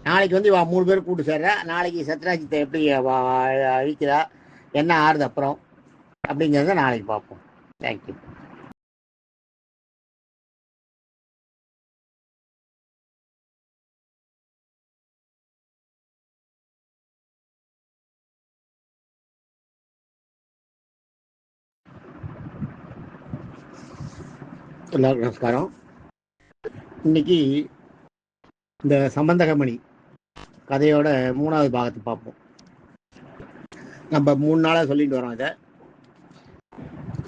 நாளைக்கு வந்து இவா 3 பேர் கூட்டு சேர்ற, நாளைக்கு சத்ராஜித்தை எப்படி அழிக்கிறா, என்ன ஆறுது அப்புறம் அப்படிங்கிறத நாளைக்கு பார்ப்போம். தேங்க்யூ. எல்லாருக்கும் நமஸ்காரம். இன்னைக்கு இந்த சம்பந்தகமணி கதையோட 3வது பாகத்தை பார்ப்போம். நம்ம 3 நாளாக சொல்லிட்டு வரோம்.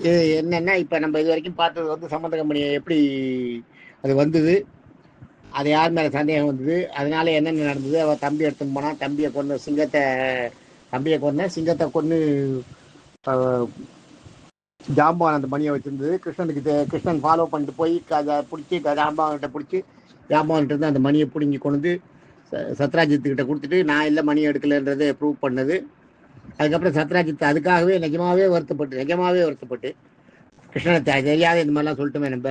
இது என்னென்னா, இப்போ நம்ம இது வரைக்கும் பார்த்தது வந்து சம்பந்தகமணியை எப்படி அது வந்தது, அது யார் மேலே சந்தேகம் வந்தது, அதனால என்னென்ன நடந்தது, அவள் தம்பி எடுத்துன்னு போனால் தம்பியை கொண்டு சிங்கத்தை கொன்று ஜாம்பவான் அந்த மணியை வச்சிருந்தது. கிருஷ்ணன் ஃபாலோ பண்ணிட்டு போய் அதை பிடிச்சி ஜாம்பவான்கிட்ட பிடிச்சி ஜாம்பவான்கிட்ட இருந்து அந்த மணியை பிடுங்கி கொண்டு சத்ராஜித்துக்கிட்ட கொடுத்துட்டு நான் இல்லை மணி எடுக்கலைன்றதை ப்ரூவ் பண்ணது. அதுக்கப்புறம் சத்ராஜித் அதுக்காகவே நிஜமாவே வருத்தப்பட்டு கிருஷ்ணனை தெரியாத இந்த மாதிரிலாம் சொல்லிட்டுமே நம்ம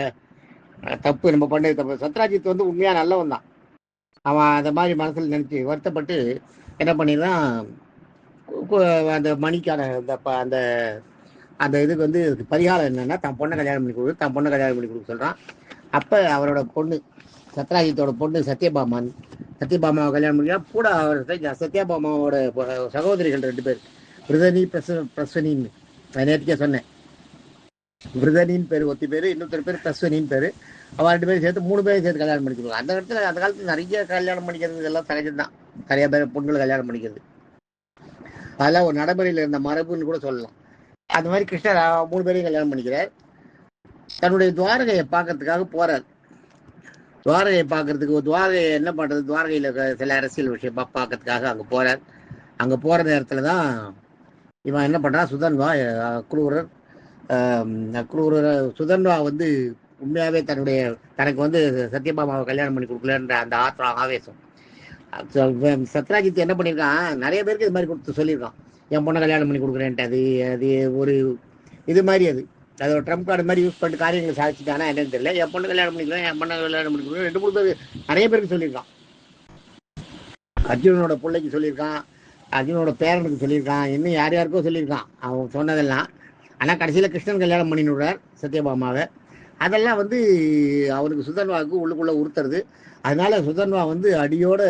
தப்பு நம்ம பண்ணது தப்பு. சத்ராஜித் வந்து உண்மையாக நல்லவன் தான். அவன் அந்த மாதிரி மனசில் நினச்சி வருத்தப்பட்டு என்ன பண்ணிடுறான், அந்த மணிக்கான அந்த அந்த இதுக்கு வந்து பரிகாரம் என்னன்னா தன் பொண்ணை கல்யாணம் பண்ணி கொடுக்க சொல்கிறான். அப்போ அவரோட பொண்ணு சத்ராஜித்தோட பொண்ணு சத்யபாமாவை கல்யாணம் பண்ணினா கூட அவர் சத்யபாமாவோட சகோதரிகள் 2 பேர், விருதனி பிரஸ்வனின்னு நான் நேற்றுக்கே சொன்னேன். விருதனின்னு பேர் ஒத்தி பேர், இன்னொருத்தர் பேர் பிரஸ்வனின்னு பேர். அவள் 2 பேரும் சேர்த்து 3 பேரும் சேர்த்து கல்யாணம் பண்ணிக்கிறாங்க. அந்த இடத்துல அந்த காலத்தில் நிறைய கல்யாணம் பண்ணிக்கிறது இதெல்லாம் சகஜம் தான். நிறைய பேர் பொண்ணுகளை கல்யாணம் பண்ணிக்கிறது அதெல்லாம் ஒரு நடைமுறையில் இருந்த மரபுன்னு கூட சொல்லலாம். அந்த மாதிரி கிருஷ்ணர் 3 பேரையும் கல்யாணம் பண்ணிக்கிறார். தன்னுடைய துவாரகையை பார்க்கறதுக்காக போறார். துவாரகையை என்ன பண்றது, துவாரகையில் சில அரசியல் விஷயம் பார்க்கறதுக்காக அங்கே போறார். அங்கே போற நேரத்தில் தான் இவன் என்ன பண்றான், சுதன்வா அக்ரூரர் சுதன்வா வந்து உண்மையாவே தனக்கு வந்து சத்யபாமாவை கல்யாணம் பண்ணி கொடுக்கலன்ற அந்த ஆவேசம். சத்ராஜித் என்ன பண்ணியிருக்கான், நிறைய பேருக்கு இது மாதிரி கொடுத்து சொல்லியிருக்கான், என் பொண்ணை கல்யாணம் பண்ணி கொடுக்குறேன்ட்டு. அது ஒரு இது மாதிரி அது ஒரு ட்ரம்ப் கார்டு மாதிரி யூஸ் பண்ணிட்டு காரியங்களை சாதிச்சுட்டானா என்னன்னு தெரியல. என் பொண்ணை கல்யாணம் பண்ணிக்கலாம், என் பொண்ணை கல்யாணம் பண்ணி கொடுக்குறேன் 2-3 பேர் நிறைய பேருக்கு சொல்லியிருக்கான். அர்ஜுனனோட பிள்ளைக்கு சொல்லியிருக்கான், அர்ஜுனோட பேரனுக்கு சொல்லியிருக்கான், இன்னும் யாருக்கோ சொல்லியிருக்கான் அவன் சொன்னதெல்லாம். ஆனால் கடைசியில் கிருஷ்ணன் கல்யாணம் பண்ணிவிடுறார் சத்யபாமாவை. அதெல்லாம் வந்து அவனுக்கு சுதன்வாவுக்கு உள்ளுக்குள்ளே உறுத்துறது. அதனால சுதன்வா வந்து அடியோட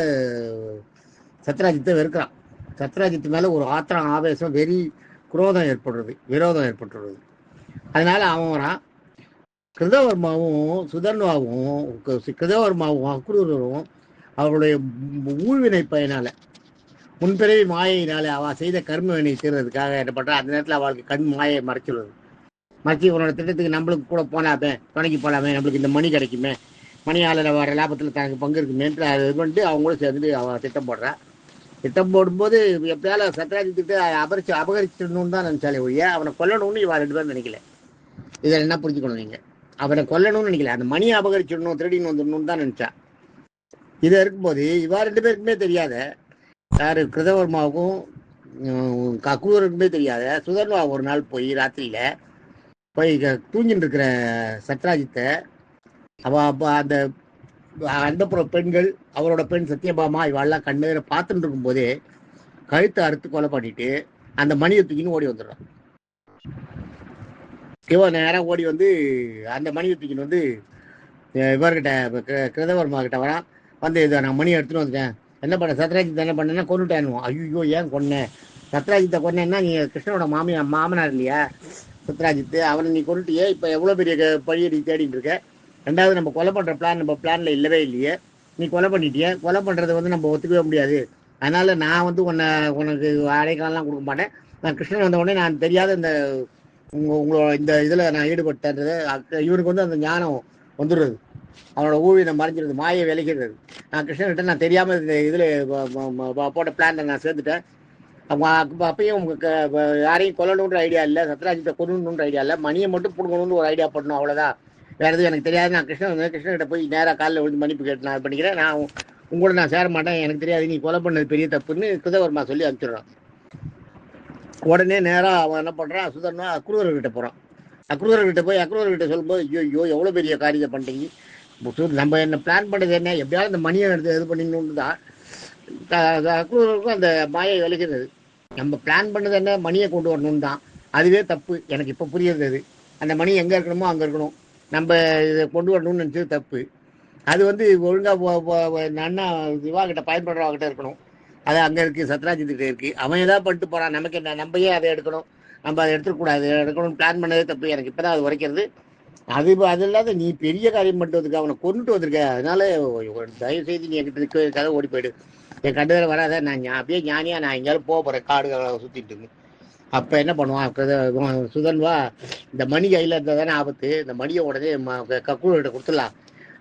சத்ராஜித்தை வெறுக்கிறான். சத்ராஜித்து மேலே ஒரு ஆத்திரம், ஆவேசம், விரோதம் ஏற்பட்டுறது. அதனால அவன் வரான். கிருதவர்மாவும் அக்ரூரரும் அவருடைய ஊழ்வினை பயனால, முன்பிறவி மாயினால அவள் செய்த கர்ம வினை தீர்றதுக்காக என்ன பண்றா, அந்த நேரத்தில் அவளுக்கு கண் மாயை மறைச்சி இவனோட திட்டத்துக்கு நம்மளுக்கு கூட போனாமே, துணைக்கு போகலாமே, நம்மளுக்கு இந்த மணி கிடைக்குமே, மணியாளர் வர லாபத்தில் தனக்கு பங்கு இருக்குமேன்ட்டு அது இது பண்ணிட்டு அவங்க கூட சேர்ந்து அவள் திட்டம் போடுறான். திட்டம் போடும்போது எப்படியால சத்ராஜித்துட்டு அபகரிச்சிடணும்னு தான் நினைச்சாலே ஒழிய அவனை கொல்லணும்னு இவா 2 பேரும் நினைக்கல. இதில் என்ன புரிஞ்சுக்கணும் நீங்க, அவனை கொல்லணும்னு நினைக்கல, அந்த மணியை அபகரிச்சிடணும், திருடின்னு வந்துடணும்னு தான் நினைச்சா. இதை இருக்கும்போது இவா 2 பேருக்குமே தெரியாத, யாரு கிருதவர்மாவுக்கும் அக்ரூருக்குமே தெரியாத சுதன்வா ஒரு நாள் போய் ராத்திரியில போய் தூங்கிட்டு இருக்கிற சத்ராஜித்தை அந்த அந்தப்புற பெண்கள், அவரோட பெண் சத்யபாமா இவெல்லாம் கண்ணு பார்த்துட்டு இருக்கும் போதே கழுத்தை அறுத்து கொலை பண்ணிட்டு அந்த மணியை தூக்கின்னு ஓடி வந்துடுறான். இவன் நேரம் ஓடி வந்து அந்த மணியை தூக்கின்னு வந்து இவர்கிட்ட கிருதவர்மா கிட்ட வரான். வந்து இதை நான் மணியை எடுத்துன்னு வந்துட்டேன், என்ன பண்ண சத்ராஜித்தை என்ன பண்ணேன்னா கொண்டுட்டேன்னுவோம். ஐயோ ஏன் கொன்னேன், சத்ராஜித்தை கொன்னேன்னா நீ கிருஷ்ணனோட மாமனார் இல்லையா சத்ராஜித்து, அவனை நீ கொண்டுட்டியே, இப்போ எவ்வளோ பெரிய பழியை நீ தேடிட்டு இருக்க, 2வது நம்ம கொலை பண்ணுற பிளான் நம்ம பிளானில் இல்லவே இல்லையே, நீ கொலை பண்ணிட்டியே, கொலை பண்ணுறதை வந்து நம்ம ஒத்துக்கவே முடியாது, அதனால் நான் வந்து உனக்கு அடைக்காலெலாம் கொடுக்க மாட்டேன், நான் கிருஷ்ணன் வந்த உடனே நான் தெரியாத இந்த உங்களோட இந்த இதில் நான் ஈடுபட்டது, இவனுக்கு வந்து அந்த ஞானம் வந்துடுறது, அவனோட ஊழியம் மறைஞ்சிருது, மாயை விளைக்கிறது. நான் கிருஷ்ணன்கிட்ட நான் தெரியாமல் இந்த இதில் போட்ட பிளானில் நான் சேர்ந்துட்டேன். அப்பயும் யாரையும் கொல்லணுன்ற ஐடியா இல்லை, சத்ராஜித்தை கொல்லணுன்ற ஐடியா இல்லை, மணியை மட்டும் பிடுங்கணும்னு ஒரு ஐடியா பண்ணணும், அவ்வளோதான், வேறு எதுவும் எனக்கு தெரியாது. நான் கிருஷ்ணன்கிட்ட போய் நேராக காலில் விழுந்து மன்னிப்பு கேட்டு நான் பண்ணிக்கிறேன், நான் உங்களோட நான் சேர மாட்டேன், எனக்கு தெரியாது, நீ கொலை பண்ணது பெரிய தப்புன்னு கிருதவர்மா சொல்லி அனுப்பிச்சிடுறான். உடனே நேராக அவன் என்ன பண்ணுறான், சுதன்வா அக்ரூரர்கிட்ட போகிறான். அக்ரூரர்கிட்ட சொல்லும்போது ஐயோ எவ்வளோ பெரிய காரியத்தை பண்ணிட்டீங்க, நம்ம என்ன பிளான் பண்ணது என்ன, எப்படியாவது இந்த மணியை எடுத்து இது பண்ணிக்கணும்னு தான் அக்ரூரருக்கும் அந்த மாயை விளைக்கிறது. நம்ம பிளான் பண்ணது என்ன, மணியை கொண்டு வரணும்னு தான், அதுவே தப்பு. எனக்கு இப்போ புரியுது, அந்த மணி எங்கே இருக்கணுமோ அங்கே இருக்கணும், நம்ம இதை கொண்டு வரணும்னு நினச்சது தப்பு. அது வந்து ஒழுங்காக அண்ணா இவாகிட்ட பயன்படுறவங்கிட்ட இருக்கணும், அது அங்கே இருக்குது, சத்ராஜித்துக்கிட்ட இருக்குது, அவன் ஏதாவது பண்ணிட்டு போகிறான், நமக்கு என்ன, நம்ம ஏன் அதை எடுக்கணும், நம்ம அதை எடுத்துக்கூடாது, எடுக்கணும்னு பிளான் பண்ணதே தப்பு. எனக்கு இப்போ தான் அது உரைக்கிறது. அது இல்லாத நீ பெரிய காரியம் பண்ணிட்டு வந்திருக்க, அவனை கொண்டுட்டு வந்திருக்க, அதனால தயவு செய்து நீ என்கிட்ட இருக்காத ஓடி போயிடு, என் கண்டு வேற வராத, நான் அப்படியே ஞானியா நான் எங்கேயாலும் போக போகிறேன் காடுகளை சுற்றிட்டு. அப்போ என்ன பண்ணுவான் சுதன்வா, இந்த மணி கையில் இருந்தால் தானே ஆபத்து, இந்த மணியை உடனே கக்குழுகிட்ட கொடுத்துடலாம்,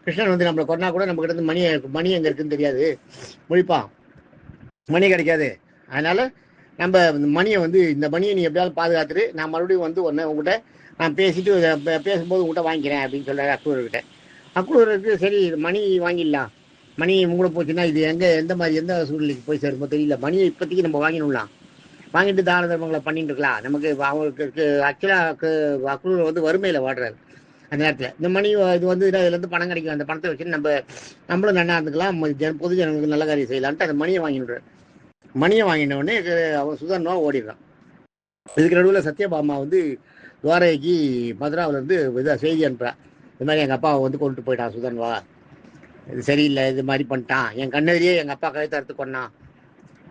கிருஷ்ணன் வந்து நம்மளை கொண்டா கூட நம்ம கிட்ட இருந்து மணி எங்கே இருக்குன்னு தெரியாது, முழிப்பான், மணி கிடைக்காது. அதனால நம்ம மணியை வந்து இந்த மணியை நீ எப்படியாவது பாதுகாத்துட்டு நான் மறுபடியும் வந்து உடனே உங்ககிட்ட நான் பேசிட்டு பேசும்போது உங்கள்கிட்ட வாங்கிக்கிறேன் அப்படின்னு சொல்கிறாரு அக்ரூர்கிட்ட. அக்ரூருக்கு சரி மணி வாங்கிடலாம், மணி மூட போச்சுன்னா இது எந்த மாதிரி எந்த சூழ்நிலைக்கு போய் சேருமோ தெரியல, மணியை இப்போதைக்கு நம்ம வாங்கிடலாம், வாங்கிட்டு தான தர்மங்களை பண்ணிட்டு இருக்கலாம். நமக்கு அவங்களுக்கு ஆக்சுவலாக அக்ரூர் வந்து வறுமையில் வாடுறாரு அந்த நேரத்தில். இந்த மணி இது வந்து இதுலேருந்து பணம் கிடைக்கும், அந்த பணத்தை வச்சு நம்மளும் நல்லா இருந்துக்கலாம், பொது ஜனங்களுக்கு நல்ல காரியம் செய்யலான்ட்டு அந்த மணியை வாங்கிடுறாரு. மணியை வாங்கின உடனே அவன் சுதர்ணா ஓடிடுறான். இதுக்கு நடுவில் சத்யபாமா வந்து துவாரகைக்கு மதுராவிலேருந்து இதாக செய்தி அனுப்புகிறான். இது மாதிரி எங்கள் அப்பாவை வந்து கொண்டுட்டு போயிட்டான் சுதன்வா, இது சரியில்லை, இது மாதிரி பண்ணிட்டான், என் கண்ணெதிரியே எங்கள் அப்பா கழுத்தை அறுத்து கொண்டான்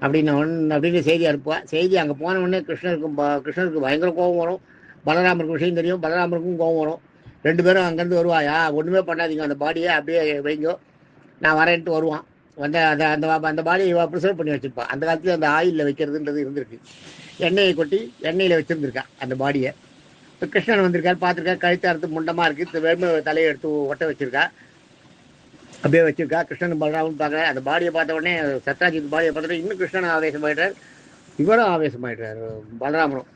அப்படின்னு செய்தி அனுப்புவான். செய்தி அங்கே போன உடனே கிருஷ்ணருக்கு பயங்கர கோபம் வரும். பலராமருக்கு விஷயம் தெரியும், பலராமருக்கும் கோபம் வரும். 2 பேரும் அங்கேருந்து வருவாயா, ஒன்றுமே பண்ணாதீங்க, அந்த பாடியை அப்படியே வைங்கோ, நான் வரேன்ட்டு வருவான். வந்து அந்த பாடியை ப்ரிசர்வ் பண்ணி வச்சுருப்பான். அந்த காலத்தில் அந்த ஆயிலில் வைக்கிறதுன்றது இருந்திருக்கு. எண்ணெயை கொட்டி எண்ணெயில் வச்சுருந்துருக்கான் அந்த பாடியை. இப்போ கிருஷ்ணன் வந்திருக்கார், பார்த்துருக்கார், கழுத்தை அறுத்து முண்டமாக இருக்குது, வெறுமை தலையை எடுத்து ஒட்ட வச்சுருக்கா, அப்படியே வச்சிருக்கா. கிருஷ்ணன் பலராமன் பார்க்குறாரு. அந்த பாடியை பார்த்த உடனே சத்ராஜித் பாடியை பார்த்துட்டு இன்னும் கிருஷ்ணன் ஆவேசமாயிட்டார், இவரும் ஆவேசமாயிட்டார் பலராமனும்.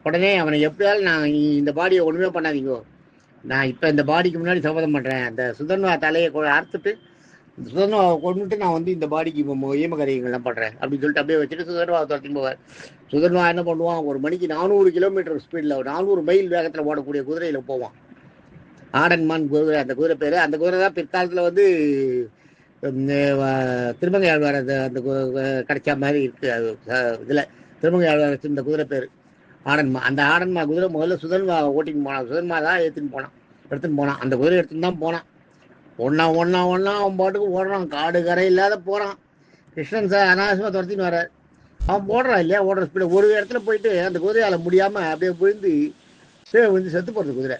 உடனே அவனை எப்படியாலும் நான் இந்த பாடியை ஒன்றுமே பண்ணாதீங்கோ, நான் இப்போ இந்த பாடிக்கு முன்னாடி சம்மதம் பண்ணுறேன், அந்த சுதன்வா தலையை அறுத்துட்டு சுதன்வாவை கொண்டுட்டு நான் வந்து இந்த பாடிக்கு ஈமகரியங்கள்லாம் பண்ணுறேன் அப்படின்னு சொல்லிட்டு அப்படியே வச்சுட்டு சுதன்வாவை துரத்தின்னு போவார். சுதன்வா என்ன பண்ணுவான், ஒரு மணிக்கு 400 கிலோமீட்டர் ஸ்பீடில் 400 மைல் வேகத்தில் ஓடக்கூடிய குதிரையில் போவான். ஆடன்மான் குதிரை அந்த குதிரை பேர். அந்த குதிரை தான் பிற்காலத்தில் வந்து திருமங்கை ஆழ்வார் அந்த கிடைச்ச மாதிரி இருக்குது. அது இதில் திருமங்கை ஆழ்வார் வச்சு இந்த குதிரை பேர் ஆடன்மா. அந்த ஆடன்மா குதிரை முதல்ல சுதன்மா ஓட்டின்னு போனான், சுதன்மா தான் எடுத்துன்னு போனான். அந்த குதிரை எடுத்துன்னு தான் போனான். ஒன்னா அவன் பாட்டுக்கு ஓடுறான், காடு கரை இல்லாத போகிறான். கிருஷ்ணன் சார் அனாவசியமாக துரத்தின்னு வர்றார். அவன் போடுறான் இல்லையா, ஓடுற ஸ்பீடு. ஒரு இடத்துல போயிட்டு அந்த குதிரையால் முடியாமல் அப்படியே விழுந்து செத்து போகிறது குதிரை.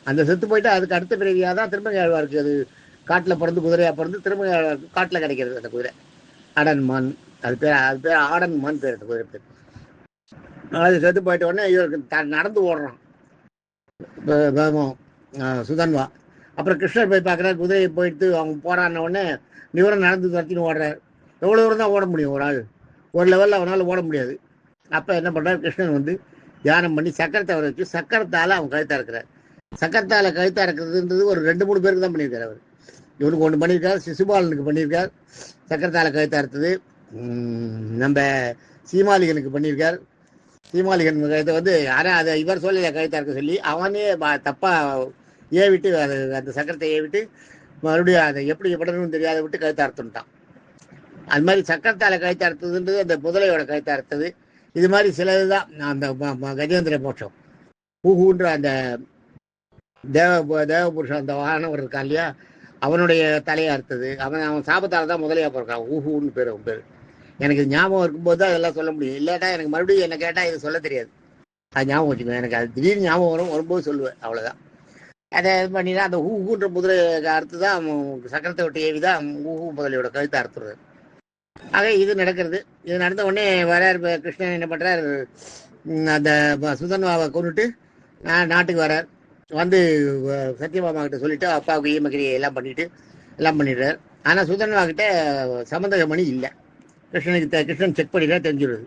அந்த செத்து போயிட்டு அதுக்கு அடுத்த பிறவியாக தான் திருமங்கை ஆழ்வாருக்கு அது காட்டில் பிறந்து குதிரையாக பிறந்து திருமங்கை ஆழ்வாருக்கு காட்டில் கிடைக்கிறது அந்த குதிரை ஆடன்மான். அது பேர் ஆடன்மான் பேர் அந்த குதிரை பேர். அது செத்து போயிட்ட உடனே இவருக்கு நடந்து ஓடுறான் சுதன்வா. அப்புறம் கிருஷ்ணர் போய் பார்க்குறாரு, குதிரையை போயிட்டு அவங்க போராடின உடனே இவரும் நடந்து துரத்தின்னு ஓடுறாரு. எவ்வளோ தூரம் தான் ஓட முடியும் ஒரு ஆள், ஒரு லெவலில் அவனால் ஓட முடியாது. அப்போ என்ன பண்ணுறாரு, கிருஷ்ணன் வந்து தியானம் பண்ணி சக்கரத்தை வர வச்சு சக்கரத்தால் அவன் கழுத்தா இருக்கிறார். சக்கரத்தால் கழுத்தா இருக்கிறதுன்றது ஒரு 2-3 பேருக்கு தான் பண்ணியிருக்காரு அவர். இவனுக்கு ஒன்று பண்ணியிருக்கார், சிசுபாலனுக்கு பண்ணியிருக்கார் சக்கரத்தால் கழுத்தா இருந்தது. நம்ம சீமாலிகனுக்கு பண்ணியிருக்கார். சீமாலிகன் கழுத்தை வந்து ஆனால் அதை இவர் சொல்லலை கழுத்தா இருக்க சொல்லி, அவனே தப்பாக ஏவிட்டு அந்த சக்கரத்தை ஏவிட்டு மறுபடியும் அதை எப்படி விடணும்னு தெரியாத விட்டு கழுத்தா அறுத்துட்டான். அது மாதிரி சக்கரத்தால் கழுத்தா அறுத்ததுன்றது அந்த முதலையோட கழுத்தா அறுத்தது. இது மாதிரி சிலது தான் அந்த கஜேந்திர மோட்சம் ஊன்ற அந்த தேவபுருஷன் அந்த வாகனவர் இருக்கான் இல்லையா, அவனுடைய தலையை அறுத்தது. அவன் சாபத்தால் தான் முதலையா பிறக்கான், ஊன்னு பேர். அவன் பேர் எனக்கு ஞாபகம் இருக்கும்போது தான் அதெல்லாம் சொல்ல முடியும், இல்லாட்டா எனக்கு மறுபடியும் என்ன கேட்டால் இது சொல்ல தெரியாது. அது ஞாபகம் வச்சுக்கோங்க, எனக்கு அது திடீர்னு ஞாபகம் வரும்போது சொல்லுவேன், அவ்வளோதான். அதை இது பண்ணினா அந்த ஊன்ற குதிரை அறுத்து தான் சக்கரத்தை விட்டு ஏவி தான் முதலையோட கழுத்தை அறுத்துறது. ஆக இது நடக்கிறது. இது நடந்த உடனே வரார் கிருஷ்ணன். என்ன பண்ணுறார், அந்த சுதன்வாவை கொண்டுட்டு நாட்டுக்கு வரார். வந்து சத்யபாமா கிட்ட சொல்லிட்டு அப்பாவுக்கு ஈமக்கிரியை எல்லாம் பண்ணிடுறார். ஆனால் சுதன்வா கிட்ட சம்பந்தமணி இல்லை. கிருஷ்ணன் செக் பண்ணிதான் தெரிஞ்சிடுது.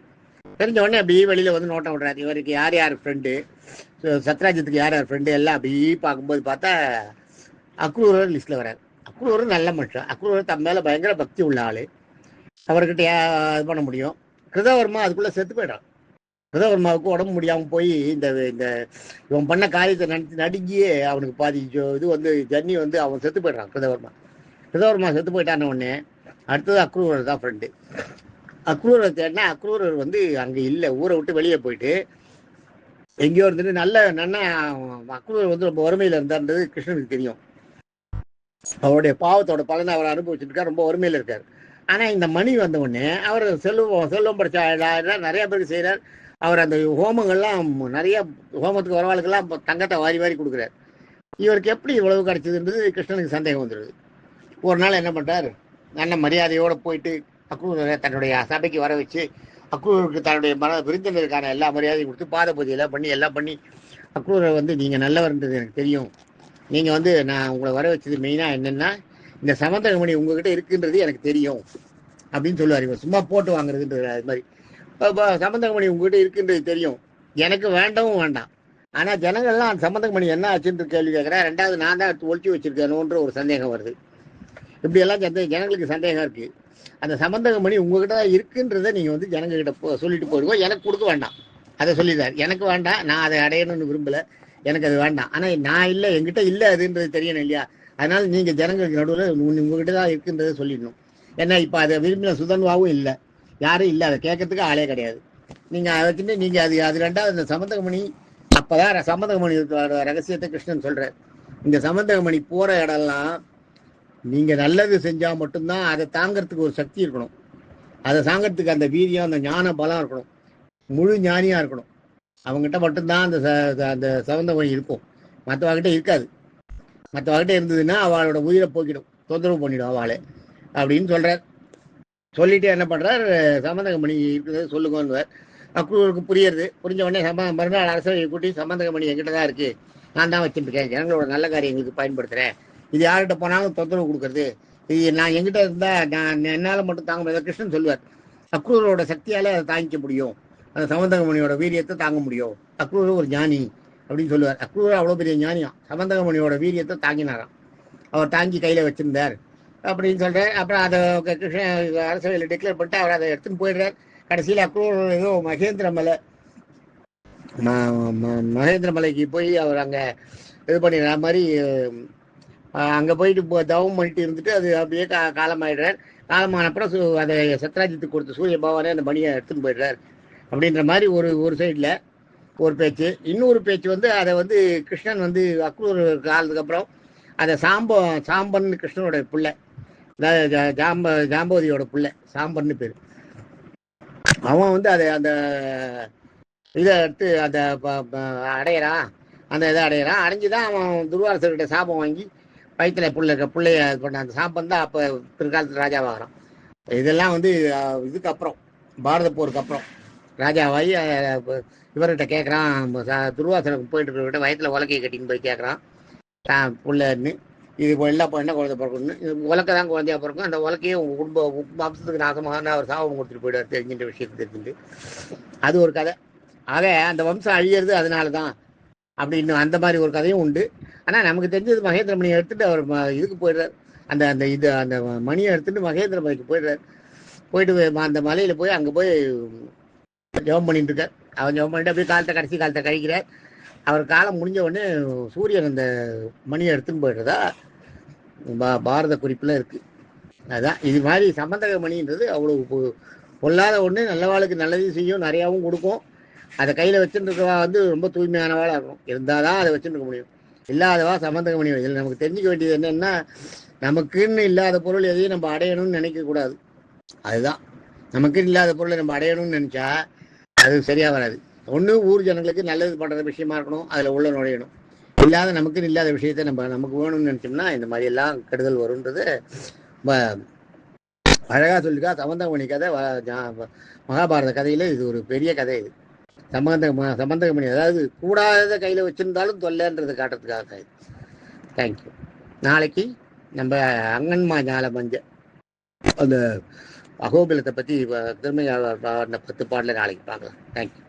தெரிஞ்ச உடனே அப்படி வெளியில் வந்து நோட்டம் விடுறாரு. இவருக்கு யார் ஃப்ரெண்டு, சத்ராஜித்துக்கு யார் ஃப்ரெண்டு எல்லாம் அப்படி பார்க்கும்போது பார்த்தா அக்ரூரர் லிஸ்ட்டில் வரார். அக்ரூரர் நல்ல மனுஷன். அக்ரூரர் தம் மேலே பயங்கர பக்தி உள்ள ஆள். அவர்கிட்ட இது பண்ண முடியும். கிருதவர்மா அதுக்குள்ளே செத்து போயிடான். கிருதவர்மாவுக்கு உடம்பு முடியாமல் போய் இந்த இவன் பண்ண காரியத்தை நடுங்கியே அவனுக்கு பாதி இது வந்து ஜன்னி வந்து அவன் செத்து போயிடுறான். கிருதவர்மா செத்து போயிட்டான உடனே அடுத்தது அக்ரூரர் தான் ஃப்ரெண்டு. அக்ரூரர் தேடினா அக்ரூரர் வந்து அங்கே இல்லை, ஊரை விட்டு வெளியே போயிட்டு எங்கேயோ இருந்துட்டு நல்ல அக்ரூரர் வந்து ரொம்ப வறுமையில் இருந்தான்றது கிருஷ்ணனுக்கு தெரியும். அவருடைய பாவத்தோட பலனை அவர் அனுபவிச்சுட்டு இருக்கார், ரொம்ப வறுமையில் இருக்கார். ஆனால் இந்த மணி வந்த உடனே அவர் செல்வம் படித்த நிறைய பேருக்கு செய்கிறார். அவர் அந்த ஹோமங்கள்லாம் நிறைய ஹோமத்துக்கு வரவாளுக்கெல்லாம் தங்கத்தை வாரி கொடுக்குறார். இவருக்கு எப்படி இவ்வளவு கிடைச்சதுன்றது கிருஷ்ணனுக்கு சந்தேகம் வந்துடுது. ஒரு நாள் என்ன பண்ணுறார், நல்ல மரியாதையோடு போயிட்டு அக்ரூரரை தன்னுடைய சபைக்கு வர வச்சு அக்ரூருக்கு தன்னுடைய விருந்தினருக்கான எல்லா மரியாதையும் கொடுத்து பாத பூஜையெல்லாம் எல்லாம் பண்ணி அக்ரூரர் வந்து நீங்கள் நல்லவர்ன்றது எனக்கு தெரியும், நீங்கள் வந்து நான் உங்களை வர வச்சது மெயினாக என்னென்னா இந்த சமந்தகமணி உங்ககிட்ட இருக்குன்றது எனக்கு தெரியும் அப்படின்னு சொல்லுவார். இவர் சும்மா போட்டு வாங்குறதுன்றது. அது மாதிரி சமந்தகமணி உங்ககிட்ட இருக்குன்றது தெரியும், எனக்கு வேண்டவும் வேண்டாம், ஆனால் ஜனங்கள்லாம் அந்த சம்பந்தமணி என்ன ஆச்சுன்னு கேள்வி கேட்குறேன். ரெண்டாவது நான் தான் ஒழிச்சு வச்சிருக்கேனோன்ற ஒரு சந்தேகம் வருது. இப்படியெல்லாம் ஜனங்களுக்கு சந்தேகம் இருக்குது. அந்த சம்பந்தமணி உங்ககிட்ட தான் இருக்குன்றதை நீங்கள் வந்து ஜனங்ககிட்ட சொல்லிட்டு போயிடுவோம். எனக்கு கொடுக்க வேண்டாம், அதை சொல்லிடுறாரு. எனக்கு வேண்டாம், நான் அதை அடையணும்னு விரும்பலை, எனக்கு அது வேண்டாம். ஆனால் நான் இல்லை, என்கிட்ட இல்லை அதுன்றது தெரியணும் இல்லையா? அதனால நீங்கள் ஜனங்களுக்கு நடுவில் உங்ககிட்ட தான் இருக்குன்றதை சொல்லிடணும். ஏன்னா இப்போ அதை விரும்பின சுதன்வாவும் இல்லை, யாரும் இல்லை, அதை கேட்கறதுக்கு ஆளே கிடையாது. நீங்கள் அதை வச்சுட்டு நீங்கள் அது ரெண்டாவது இந்த சம்பந்தமணி. அப்போதான் சம்பந்தமணி ரகசியத்தை கிருஷ்ணன் சொல்கிறார். இந்த சம்பந்தமணி போகிற இடம்லாம் நீங்கள் நல்லது செஞ்சால் மட்டும்தான் அதை தாங்கிறதுக்கு ஒரு சக்தி இருக்கணும். அதை தாங்கிறதுக்கு அந்த வீரியம், அந்த ஞான பலம் இருக்கணும், முழு ஞானியாக இருக்கணும். அவங்ககிட்ட மட்டும்தான் அந்த சம்பந்தமணி இருக்கும், மற்றவங்கிட்ட இருக்காது. மற்றவங்கிட்ட இருந்ததுன்னா அவளோட உயிரை போக்கிடும், தொந்தரவு பண்ணிடும் அவளை அப்படின்னு சொல்கிறார். சொல்லிட்டு என்ன பண்ணுறார், சம்பந்தகமணி இருக்கிறது சொல்லுங்கன்னுவார். அக்ரூருக்கு புரியுறது. புரிஞ்ச உடனே மறுநாள் அரசவை கூட்டி சம்பந்தகமணி என்கிட்ட தான் இருக்குது, நான் தான் வச்சுருக்கேன், ஜனங்களோட நல்ல காரியங்களுக்கு பயன்படுத்துகிறேன், இது யார்கிட்ட போனாலும் தொந்தரவு கொடுக்குறது, இது நான் என்கிட்ட இருந்தால் நான் என்னால் மட்டும் தாங்க முடியாது. கிருஷ்ணன் சொல்லுவார், அக்ரூரோட சக்தியால் அதை தாங்கிக்க முடியும், அந்த சம்பந்தகமணியோட வீரியத்தை தாங்க முடியும், அக்ரூர் ஒரு ஞானி அப்படின்னு சொல்லுவார். அக்ரூர் அவ்வளோ பெரிய ஞானியாம், சம்பந்தகமணியோட வீரியத்தை தாங்கினாராம், அவர் தாங்கி கையில் வச்சிருந்தார் அப்படின்னு சொல்கிறார். அப்புறம் அதை கிருஷ்ணன் அரசவையில் டிக்ளேர் பண்ணிட்டு அவர் அதை எடுத்துன்னு போயிடுறார். கடைசியில் அக்ரூர் ஏதோ மகேந்திர மலைக்கு போய் அவர் அங்கே இது பண்ணிடுற மாதிரி அங்கே போயிட்டு தவம் பண்ணிட்டு இருந்துட்டு அது அப்படியே காலமாயிடுறார். காலமான அப்புறம் அதை சத்ராஜித்துக்கு கொடுத்த சூரிய பகவானே அந்த மணியை எடுத்துன்னு போயிடுறார் அப்படின்ற மாதிரி ஒரு சைடில் ஒரு பேச்சு. இன்னொரு பேச்சு வந்து அதை வந்து கிருஷ்ணன் வந்து அக்ரூர் காலத்துக்கு அப்புறம் அதை சாம்பன் கிருஷ்ணனோட பிள்ளை, ஜாம்பவதியோட பிள்ளை, சாம்பன்னு பேர். அவன் வந்து அதை அந்த இதை எடுத்து அந்த அடையிறான், அந்த இதை அடையிறான். அடைஞ்சுதான் அவன் துர்வாசர்கிட்ட சாபம் வாங்கி வயிற்றுல பிள்ளைய பண்ண அந்த சாம்பம் தான் அப்போ பிற்காலத்தில் ராஜாவாகிறான். இதெல்லாம் வந்து இதுக்கு அப்புறம், பாரத போருக்கு அப்புறம் ராஜாவாகி இவர்கிட்ட கேட்குறான், துர்வாசருக்கு போயிட்டு இருக்கிறவர்கிட்ட வயிற்றுல உலக்கையை கட்டின்னு போய் கேட்குறான், பிள்ளைன்னு இது எல்லா என்ன குழந்தை பிறக்கணும்னு. உலக்கை தான் குழந்தையா பிறக்கும், அந்த உலக்கையே உங்கள் குடும்ப வம்சத்துக்கு நாசமாக அவர் சாபம் கொடுத்துட்டு போயிடுவார் தெரிஞ்சுன்ற விஷயத்தை தெரிஞ்சுட்டு. அது ஒரு கதை. ஆக அந்த வம்சம் அழியிறது அதனால தான் அப்படின்னு அந்த மாதிரி ஒரு கதையும் உண்டு. ஆனால் நமக்கு தெரிஞ்சது மகேந்திர மணியை எடுத்துகிட்டு அவர் இதுக்கு போயிடுறார், அந்த மணியை எடுத்துகிட்டு மகேந்திர மலைக்கு போயிடுறார். போயிட்டு அந்த மலையில் போய் அங்கே போய் ஜெபம் பண்ணிட்டு இருக்கார். அவர் ஜெபம் பண்ணிட்டு அப்படியே கடைசி காலத்தை கழிக்கிறார். அவர் காலம் முடிஞ்ச உடனே சூரியன் அந்த மணியை எடுத்துன்னு போயிடுறதா பாரத குறிப்பில் இருக்குது. அதுதான் இது மாதிரி சம்பந்தக மணின்றது அவ்வளோ பொல்லாத ஒன்று, நல்லவாளுக்கு நல்லதையும் செய்யும், நிறையாவும் கொடுக்கும். அதை கையில் வச்சுருக்கவா வந்து ரொம்ப தூய்மையானவாளாக இருக்கணும், இருந்தால் தான் அதை வச்சுருக்க முடியும். இல்லாதவா சம்பந்தக மணி. இதில் நமக்கு தெரிஞ்சுக்க வேண்டியது என்னென்னா, நமக்குன்னு இல்லாத பொருள் எதையும் நம்ம அடையணும்னு நினைக்கக்கூடாது. அதுதான், நமக்குன்னு இல்லாத பொருளை நம்ம அடையணும்னு நினச்சா அது சரியாக வராது. ஒன்று ஊர் ஜனங்களுக்கு நல்லது பண்ணுற விஷயமா இருக்கணும், அதில் உள்ள நுழையணும். இல்லாத நமக்குன்னு இல்லாத விஷயத்த நமக்கு வேணும்னு நினச்சோம்னா இந்த மாதிரி எல்லாம் கெடுதல் வரும்ன்றது அழகாக சொல்லிக்கா. சம்பந்தகமணி கதை மகாபாரத கதையில் இது ஒரு பெரிய கதை. இது சம்பந்தகமணி அதாவது கூடாத கையில் வச்சுருந்தாலும் தொல்லைன்றது காட்டுறதுக்காக. தேங்க்யூ. நாளைக்கு நம்ம அங்கன்மா ஞால மஞ்ச அந்த அகோபிலத்தை பற்றி திரும்ப 10 பாடல நாளைக்கு பார்க்கலாம். தேங்க்யூ.